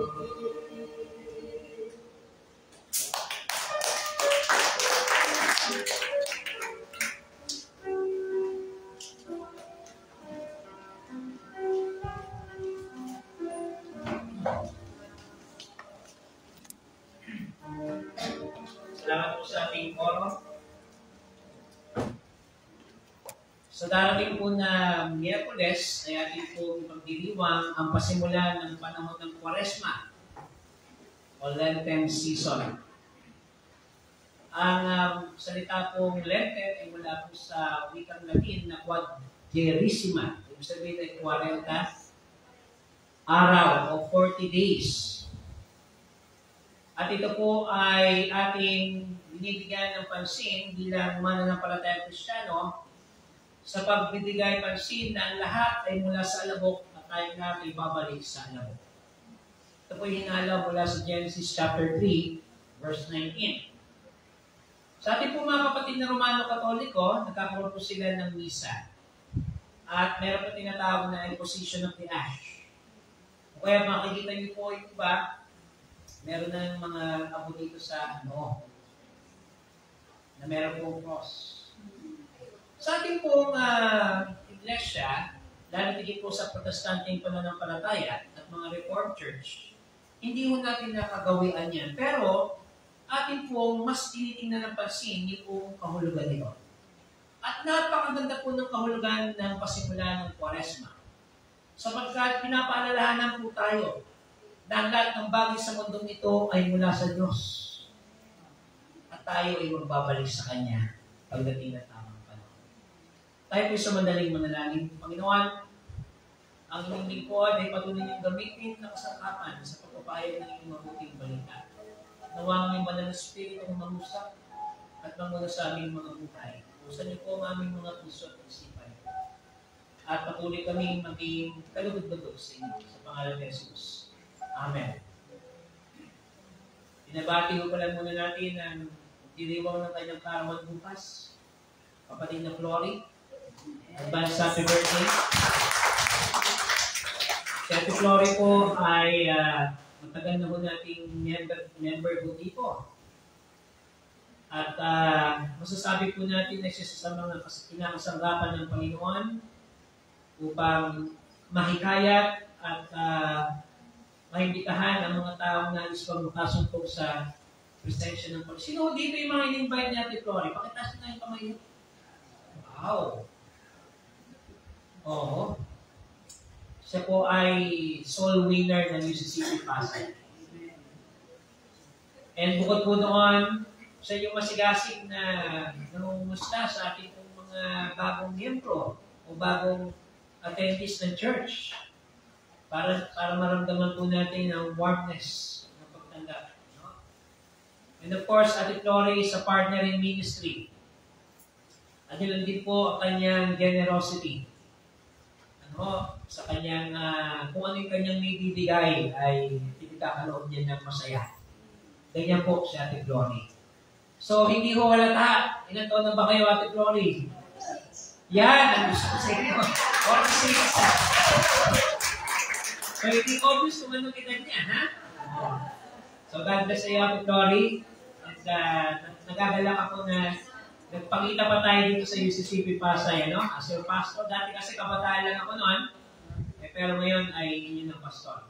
Salamat po sa ating koro. Sa darating po na Miyerkules ay ating po pagdiriwang ang pasimula ng panahon ng Kwaresma o Lenten season. Ang salita pong Lenten ay mula po sa wikang Latin na Quadragesima. Ibig sabihin ay 40 araw o 40 days. At ito po ay ating binibigyan ng pansin bilang mananampalatayang Kristiyano sa pagbibigay pansin na ang lahat ay mula sa alabok at tayo lahat ay babalik sa alabok. Ito po hinala mula sa Genesis chapter 3, verse 19. Sa ating po mga kapatid na Romano Katoliko, nagkakaroon po sila ng misa. At meron po tinatawag na imposition of the ash. O kaya makikita niyo po yung iba, meron na yung mga abo dito sa na meron pong cross. Sa ating pong iglesia, lalo tigit po sa protestanteng pananampalataya at mga Reformed Church, hindi mo natin nakagawian yan. Pero, ating pong mas tinitingnan ng pansin yung kahulugan nito. At napakaganda po ng kahulugan ng pasimula ng Kwaresma. Sapagkat pinapaalalahanan po tayo na ang lahat ng bagay sa mundong ito ay mula sa Diyos. At tayo ay magbabalik sa Kanya pagdating na tamang panahon. Tayo po sa madaling manalangin. Panginoon, ang inyong lingkod ay patuloy niyong gamitin na kasangkapan sa pagpapahayag ng inyong mabuting balita. Nawang ang banal na Espiritu ang mangusap at manguna sa aming mga buhay. Usan niyo po ang aming mga puso at isipan. At patuloy kami maging kalugod-lugod sa inyo sa pangalan ni Jesus. Amen. Pinabati ko pala muna natin ang diriwang ng kanyang karawan bukas. Kapatid na Flory. Advance happy birthday. Si Ate Flory po ay matagal na po nating member po dito. At masasabi po natin na siya sa mga kinakasanggapan ng Panginoon upang mahikayat at maimbitahan ang mga taong nais pang makasumpong sa presensya ng Panginoon. Sino dito yung mga in-invite ni Ate Flory? Pakitas na yung kamay. Wow! Oo. Siya po ay soul winner ng UCCP Pasay. And bukod po doon, siya yung masigasig na nangumusta sa ating mga bagong miyembro o bagong attendees ng church. Para maramdaman po natin ang warmness ng pagtanggap. No? And of course, Ate Flory is a partner in ministry. At yun din po ang kanyang generosity. Sa kanyang, kung ano yung kanyang bibigay ay pinagkakaloob niya ng masaya. Ganyan po si Ate Flory. So, hindi ho halata. Ilan taon na ba kayo, Ate Flory? Yan, ang gusto ko sa inyo. 46. So, hindi obvious kung ano kita niya, ha? So, God bless sa iyo, Ate Flory. At nagagalak ako na nagpakita pa tayo dito sa UCCP Pasay, ano? As your pastor. Dati kasi kabataan lang ako noon. Pero ngayon ay inyo ng pastor.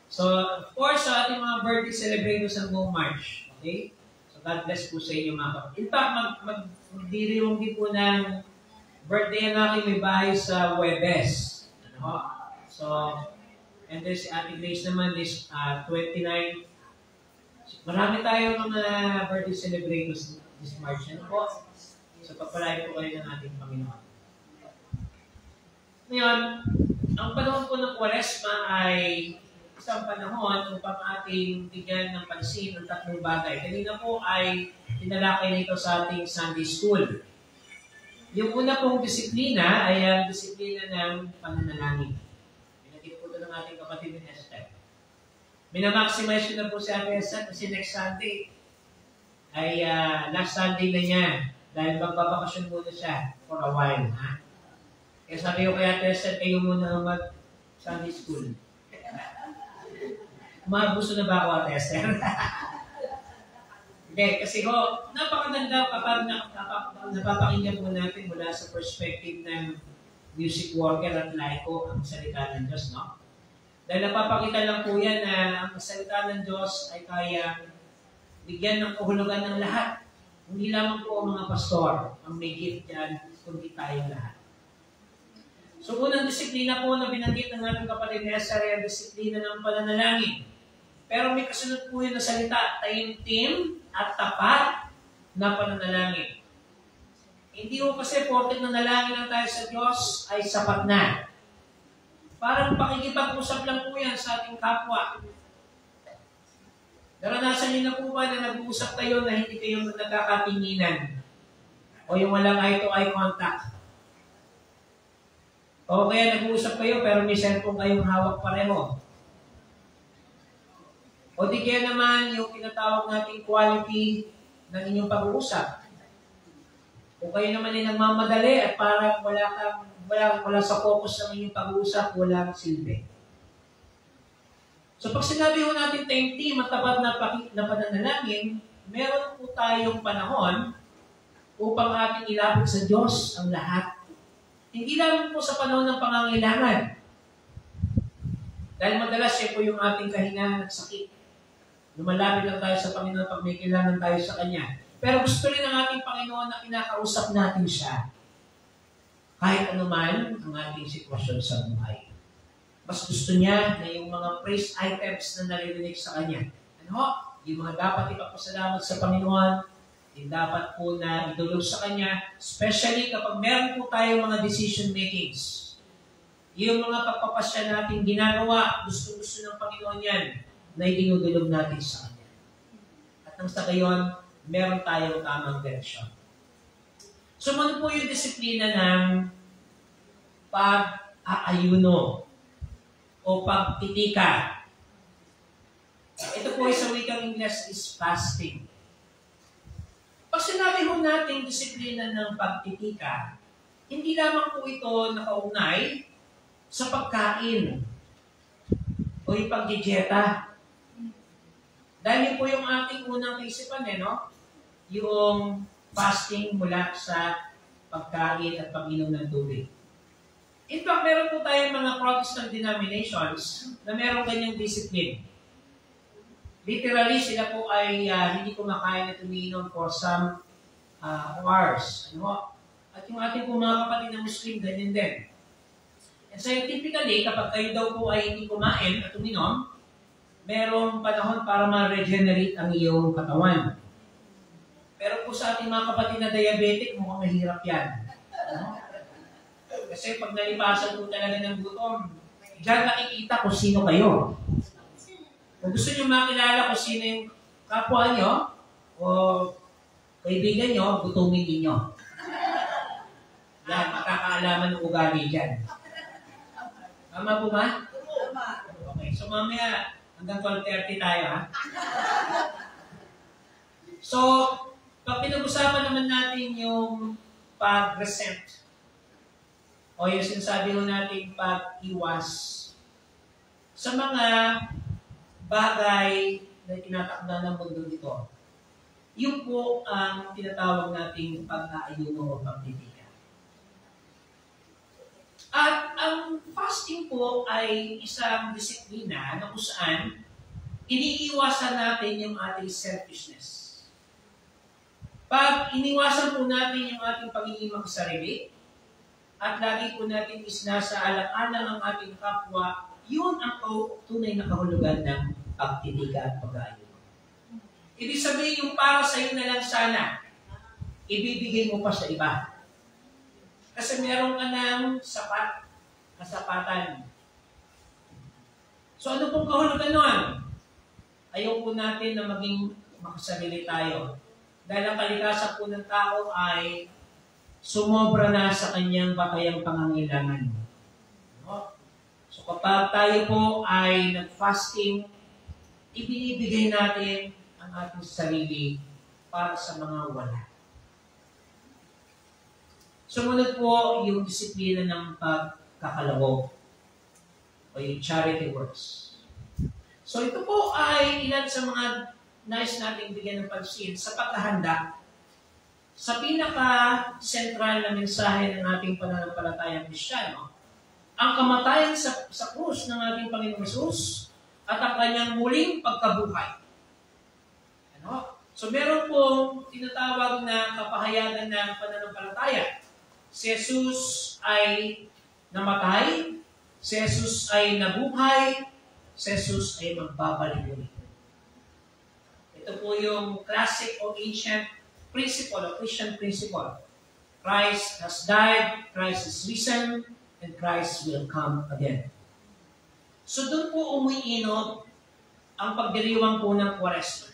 So, of course, sa ating mga birthday celebrators ng buong March. Okay? So, God bless po sa inyo mga kapatid. In fact, magdiriwang din po ng birthday ng aking may bahay sa Webes. Ano? So, and then si Ate Grace naman is 29. Marami tayo mga birthday celebrators this March. Ano po? So, papalain po kayo ng ating Panginoon. Ngayon, ang panahon po ng Kwaresma ay isang panahon upang ating bigyan ng pansin ng tatlong bagay. Kanina po ay tinalakay nito sa ating Sunday School. Yung una pong disiplina ay ang disiplina ng pananalangin. Pinagit po ito ng ating kapatid ni Esther. Minamaximize ko na po si Ate Esther kasi next Sunday ay last Sunday na niya dahil magbabakasyon muna siya for a while. Ha? Kaya sabi ko kay Ate Esther, kayo muna mag-Sunday school. Umabuso na ba ako, Ate Esther? Hindi, kasi napakaganda kapag napapakinggan po natin mula sa perspective ng music worker at laiko ang salita ng Diyos, no? Dahil napapakita lang po yan na ang salita ng Diyos ay kaya bigyan ng kahulugan ng lahat. Hindi lamang po ang mga pastor ang may gift dyan, kundi tayong lahat. So, unang disiplina po na binanggit ng ating kapatid Esther ay ang disiplina ng pananalangin. Pero may kasunod po yun na salita, taimtim at tapat na pananalangin. Hindi po kasi porket na nalangin lang tayo sa Diyos ay sapat na. Parang pakikipag-usap lang po yan sa ating kapwa. Naranasan niyo na po ba na nag-uusap kayo na hindi kayo nagkakatinginan? O yung walang eye-to-eye contact? O kaya nag-uusap kayo pero may cellphone kayong hawak pareho? O di kaya naman yung tinatawag nating quality ng inyong pag-uusap? O kayo naman ay nagmamadali at parang wala sa focus ng inyong pag-uusap, wala silbi. So pag sinabi ho natin taimtim at tapat na pananalangin, meron po tayong panahon upang ating ilapit sa Diyos ang lahat. Hindi lang po sa panahon ng pangangailangan. Dahil madalas yan po yung ating kahinaan at sakit. Lumalapit lang tayo sa Panginoon pag may kailangan tayo sa Kanya. Pero gusto rin ng ating Panginoon na kinakausap natin siya. Kahit anuman ang ating sitwasyon sa buhay. Mas gusto niya na yung mga praise items na naririnig sa Kanya. Yung mga dapat ipagpasalamat sa Panginoon, yung dapat po na idulog sa Kanya, especially kapag meron po tayo mga decision makings. Yung mga pagpapasya natin ginagawa, gusto-gusto ng Panginoon yan, na idinudulog natin sa Kanya. At nang sa gayon, meron tayong tamang direksyon. Sumunod po yung disiplina ng pag-aayuno o pagtitika. Ito po sa wikang Ingles is fasting. Pag sinabi ho natin disiplina ng pagtitika, hindi lamang po ito nakaugnay sa pagkain o yung pagdidieta. Dahil po yung ating unang kaisipan, no? Yung fasting mula sa pagkain at pag-inom ng tubig. In fact, meron po tayong mga Protestant denominations na meron ganyang discipline. Literally, sila po ay hindi kumakain at umiinom for some hours. At yung ating po mga kapatid na Muslim, ganyan din. And scientifically, kapag kayo daw po ay hindi kumain at uminom, merong panahon para ma-regenerate ang iyong katawan. Pero po sa ating mga kapatid na diabetic, mukhang mahirap yan. Kasi pag nalipasan po talaga ng gutom, diyan nakikita kung sino kayo. Kung gusto nyo makilala kung sino yung kapwa nyo o kaibigan nyo, gutumin ninyo. Yan, makakaalaman ng ugali dyan. Tama po ba? Okay, so mamaya, hanggang 12:30 tayo, ha? So, pag pinag-usapan naman natin yung pag-resent o yung sinasabi mo natin pag-iwas sa mga bagay na tinatakda ng mundo dito, yun po ang tinatawag nating pag-aayuno o pagtitika. At ang fasting po ay isang disiplina na kung saan iniiwasan natin yung ating selfishness. Pag iniwasan po natin yung ating pagiging sarili at lagi po natin isnasa alang-alang ang ating kapwa, yun ang tunay na kahulugan ng pagtitika at pag-aayuno. Ibig sabihin yung para sa iyo na lang sana, ibibigay mo pa sa iba. Kasi meron ka ng kasapatan. So ano pong kahulugan nun? Ayaw po natin na maging makasarili tayo. Dahil ang kalikasan po ng tao ay sumobra na sa kanyang batayang pangangailangan. No? So kapag tayo po ay nag-fasting, ibinibigay natin ang ating sarili para sa mga wala. Sumunod po yung disiplina ng pagkakaloob o yung charity works. So ito po ay ilan sa mga nais nating bigyan ng pansin sa paghahanda sa pinaka-sentral na mensahe ng ating pananampalatayang Kristiyano, ang kamatayan sa krus ng ating Panginoong Hesus at ang kanyang muling pagkabuhay. Ano? So meron pong tinatawag na kapahayagan ng pananampalataya. Si Jesus ay namatay, si Jesus ay nabuhay, si Jesus ay magbabalik ulit. Ito po yung classic o ancient principle, o Christian principle. Christ has died, Christ is risen, and Christ will come again. So doon po umiinod ang pagdiriwang po ng Kwaresma.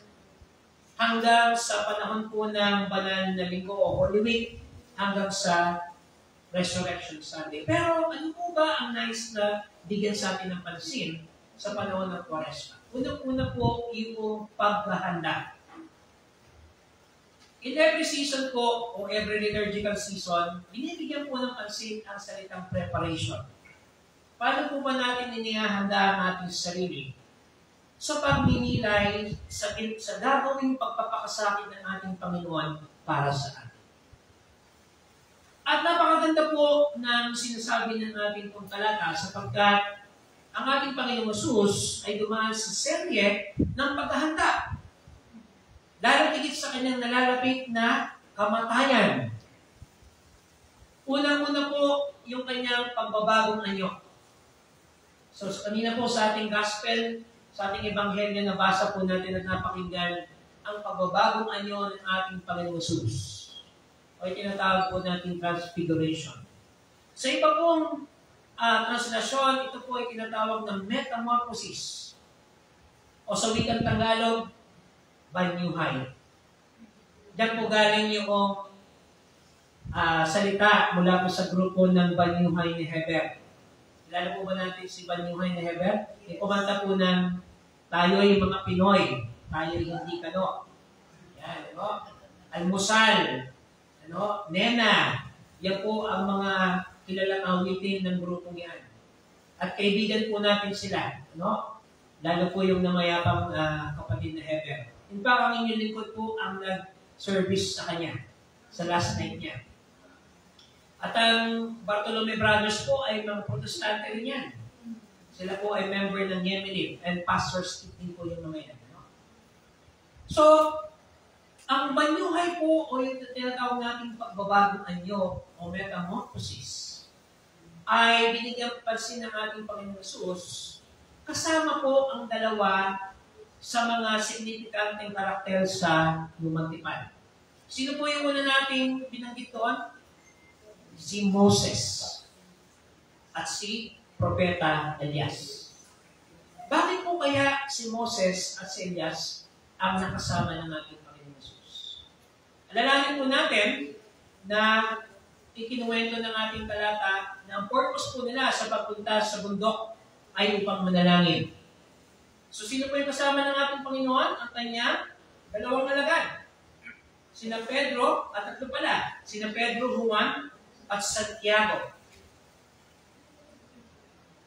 Hanggang sa panahon po ng Banal na Linggo o Holy Week, hanggang sa Resurrection Sunday. Pero ano po ba ang nais na bigyan sa atin ng pansin sa panahon ng Kwaresma? Unang-una po yung paghahanda. In every season po, o every liturgical season, binibigyan po ng pansin ang salitang preparation. Paano po ba natin inihahanda ang ating sarili sa pagninilay sa gagawing pagpapakasakit ng ating Panginoon para sa atin? At napakaganda po ng sinasabi ng ating pong talata sapagkat ang ating Panginoong Hesus ay dumaan sa serye ng paghahanda. Lalo tigit sa kanyang nalalapit na kamatayan. Unang-una po yung kanyang pagbabagong anyo. So kanina po sa ating gospel, sa ating ebanghelyo, nabasa po natin at napakinggan ang pagbabagong anyo ng ating Panginoong Hesus. O tinatawag po natin transfiguration. Sa iba pong translasyon, ito po ay tinatawag ng metamorphosis. O sa wikang Tagalog, banyuhay. Diyan po galing yung salita mula po sa grupo ng Banyuhay ni Heber. Kilala po ba natin si Banyuhay ni Heber? Kumanta po ng tayo'y mga Pinoy, tayo'y hindi kano. Yan, ano? Almusal, ano? Nena. Yan po ang mga kilalang awitin ng grupong yan. At kaibigan po natin sila, ano? Lalo po yung namayapang kapatid na Heber. In fact, ang inyong lingkod po ang nag-service sa kanya, sa last night niya. At ang Bartolome Brothers po ay mga protestante rin yan. Sila po ay member ng Yemeni and pastors din po yung mga yan. No? So, ang banyuhay po o yung tinatawag nating pagbabagong anyo o metamorphosis ay binigyan pansin ng ating Panginoong Hesus kasama po ang dalawa sa mga significanteng karakter sa Lumang Tipan. Sino po yung una nating binanggit doon? Si Moses at si Propeta Elias. Bakit po kaya si Moses at si Elias ang nakasama ng ating Panginoon Hesus? Alalahanin po natin na ikinuwento ng ating talata na ang purpose po nila sa pagpunta sa bundok ay upang manalangin. So, sino po yung kasama ng ating Panginoon? Ang kanya, dalawang alagad. Sina Pedro, at tatlo pala. Sina Pedro, Juan, at Santiago.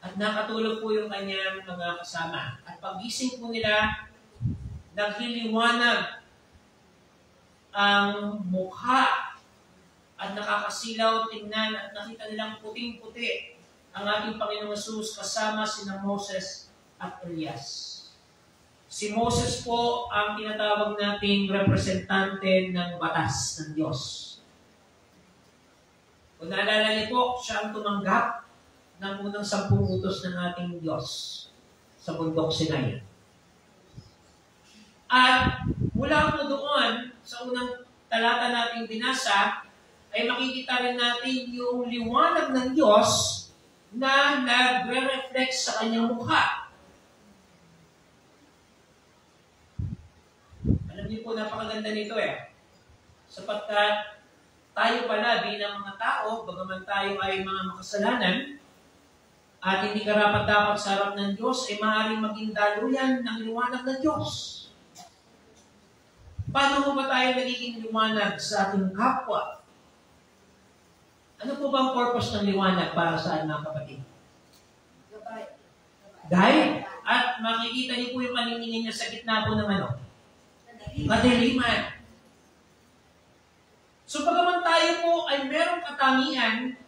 At nakatulog po yung kanyang mga kasama. At pagising po nila, nagliliwanag ang mukha at nakakasilaw tingnan at nakita nilang puting-puti ang ating Panginoong Hesus kasama sina Moses at Elias. Si Moses po ang tinatawag nating representante ng batas ng Diyos. Kung naalala niyo po, siya ang tumanggap ng unang 10 utos ng ating Diyos sa bundok Sinai. At mula po doon, sa unang talata nating binasa, ay makikita rin natin yung liwanag ng Diyos na nagre-reflect sa kanyang mukha. Alam niyo po, napakaganda nito sapagkat tayo pala bilang mga tao, bagaman tayo ay mga makasalanan, at hindi karapat-dapat sa harap ng Diyos, ay maaaring maging daluyan ng liwanag ng Diyos. Paano mo ba tayo nagiging liwanag sa ating kapwa? Ano po ba ang purpose ng liwanag para saan, mga kapatid? Guide? At makikita niyo po yung paningin niya sa gitna po ng ano? Kadiliman. So pagaman tayo po ay merong katangian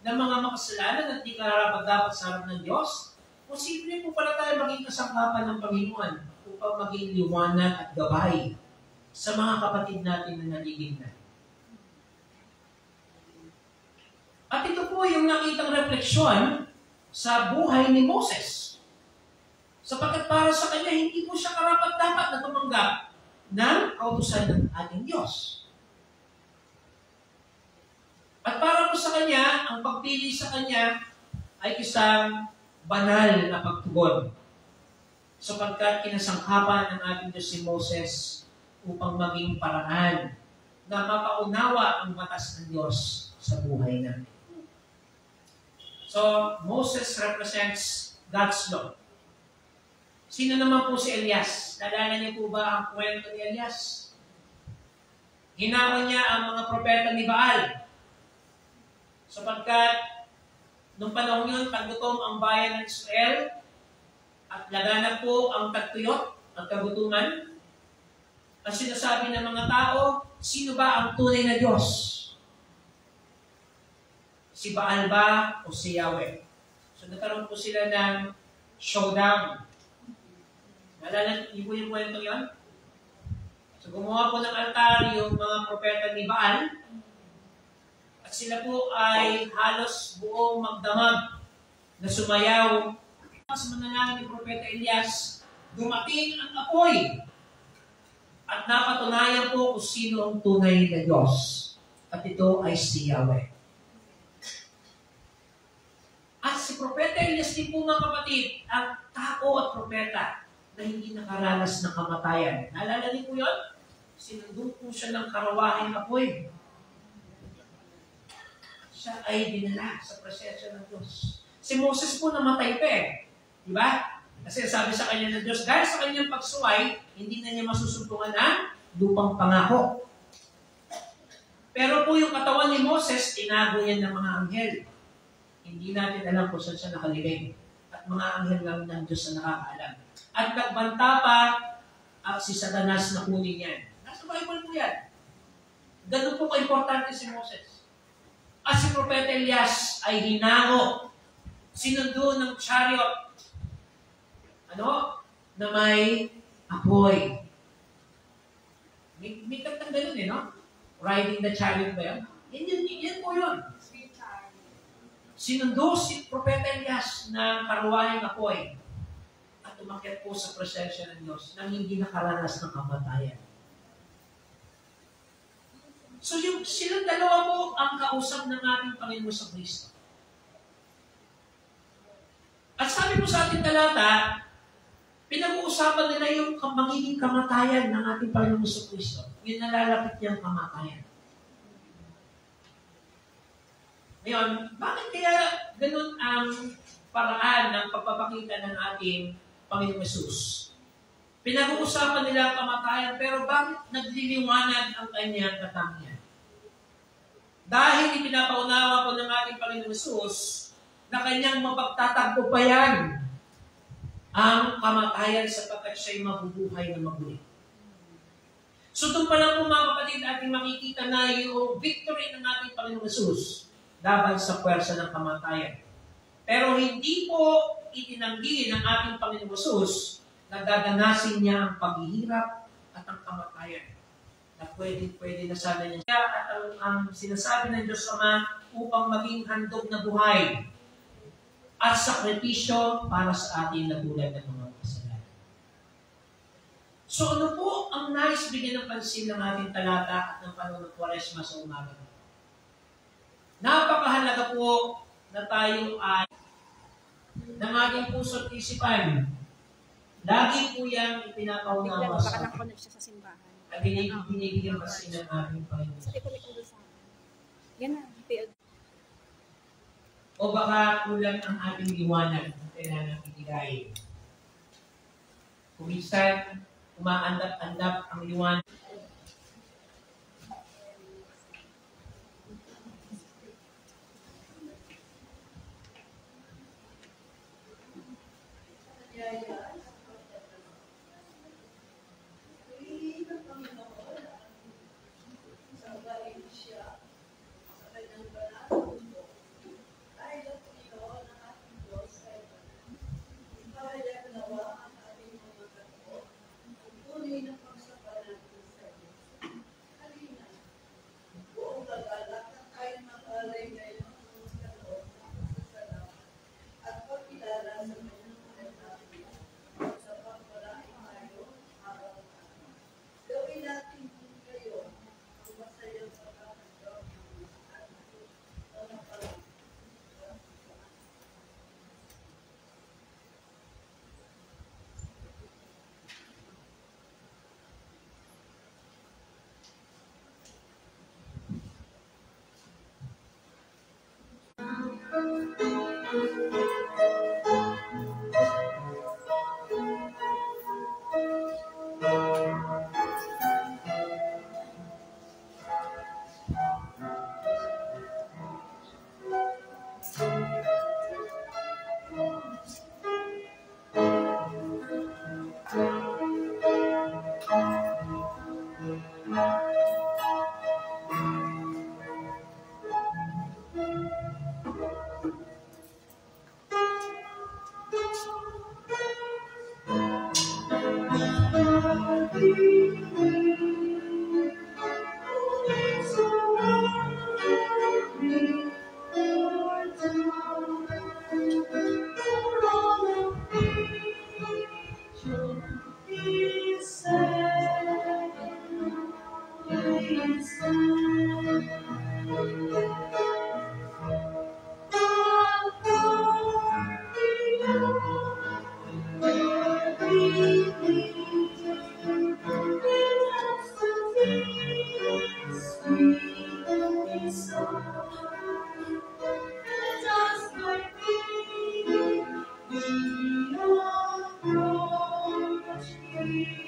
ng mga makasalanan at di karapat dapat sa harap ng Diyos, posible po pala tayo maging kasangkapan ng Panginoon upang maging liwanag at gabay sa mga kapatid natin na naligingnan. At ito po yung nakitang refleksyon sa buhay ni Moses. Sapagkat para sa kanya, hindi po siya karapat-dapat na tumanggap ng kautusan ng ating Diyos. At para po sa kanya, ang pagpili sa kanya ay isang banal na pagtugon. Sapagkat kinasangkapan ng ating Diyos si Moses upang maging paraan na mapaunawa ang batas ng Diyos sa buhay natin. So, Moses represents God's law. Sino naman po si Elias? Naalala niyo po ba ang kwento ni Elias? Hinamon niya ang mga propeta ni Baal. Sapagkat, nung panahon yun, taggutom ang bayan ng Israel at laganap po ang tagtuyot at kagutuman. Ang sinasabi ng mga tao, sino ba ang tunay na Diyos? Si Baal ba o si Yahweh? So nagkaroon po sila ng showdown. Naalala niyo po yung kwento yun? So gumawa po ng altar yung mga propeta ni Baal. At sila po ay halos buong magdamag na sumayaw. Sa mananangin ni Propeta Elias, dumating ang apoy. At napatunayan po kung sino ang tunay na Diyos. At ito ay si Yahweh. At si Propeta Elias din po mga kapatid, ang tao at propeta na hindi nakaranas ng kamatayan. Naalala niyo po yun? Sinundo po siya ng karawahing apoy. Siya ay dinala sa presensya ng Diyos. Si Moses po namatay pa eh. Diba? Kasi sabi sa kanya ng Diyos, dahil sa kanyang pagsuway, hindi na niya masusuntungan ang lupang pangako. Pero po yung katawan ni Moses, tinago yan ng mga anghel. Hindi natin alam kung saan siya nakalibing. At mga anghel lang ng Diyos na nakakaalam. At nagbanta pa at si Satanas na kunin yan. Nasa Bible po yan. Ganun po ka-importante si Moses. At si Propeta Elias ay hinango. Sinundo ng chariot. Na may apoy. May kantang ganun eh, no? Riding the chariot ba yan? Yan po yun. Sinundo si Propeta Elias ng karuwahing apoy at umakyat po sa presensya ng Diyos nang hindi nakaranas ng kamatayan. So silang dalawa po ang kausap ng ating Panginoon sa Kristo. At sabi po sa ating talata, pinag-uusapan nila yung magiging kamatayan ng ating Panginoon sa Kristo. Yung nalalapit niyang kamatayan. Ngayon, bakit kaya ganun ang paraan ng pagpapakita ng ating Panginoong Yesus? Pinag-uusapan nila ang kamatayan, pero bakit nagliliwanag ang kanyang katangian? Dahil ipinapaunawa po ng ating Panginoong Yesus na kanyang mapagtatagpupayan ang kamatayan sapagkat siya'y mabubuhay na maguli. So doon pa lang po mga kapatid ating makikita na yung victory ng ating Panginoong Yesus laban sa puwersa ng kamatayan. Pero hindi po itinanggi ng ating Panginoong Yesus na dadanasin niya ang paghihirap at ang kamatayan. Na pwede na sana niya. At ang sinasabi ng Diyos Ama upang maging handog na buhay at sakripisyo para sa ating natulad ng mga kasalanan. So ano po ang nais bigyan ng pansin ng ating talata at ng panahon ng Kwaresma sa umaga? Napakahalaga po na tayo ay ng ating puso at isipan. Lagi po yung ipinapaunawa sa atin. Siya sa simbahan. At binibigyan kasi ng ating Panginoon. Yan na. O baka kulang ang ating liwanag na kailangan ibigay. Kung minsan, umaandap-andap ang liwanag. Yeah. Just like me, we approach you.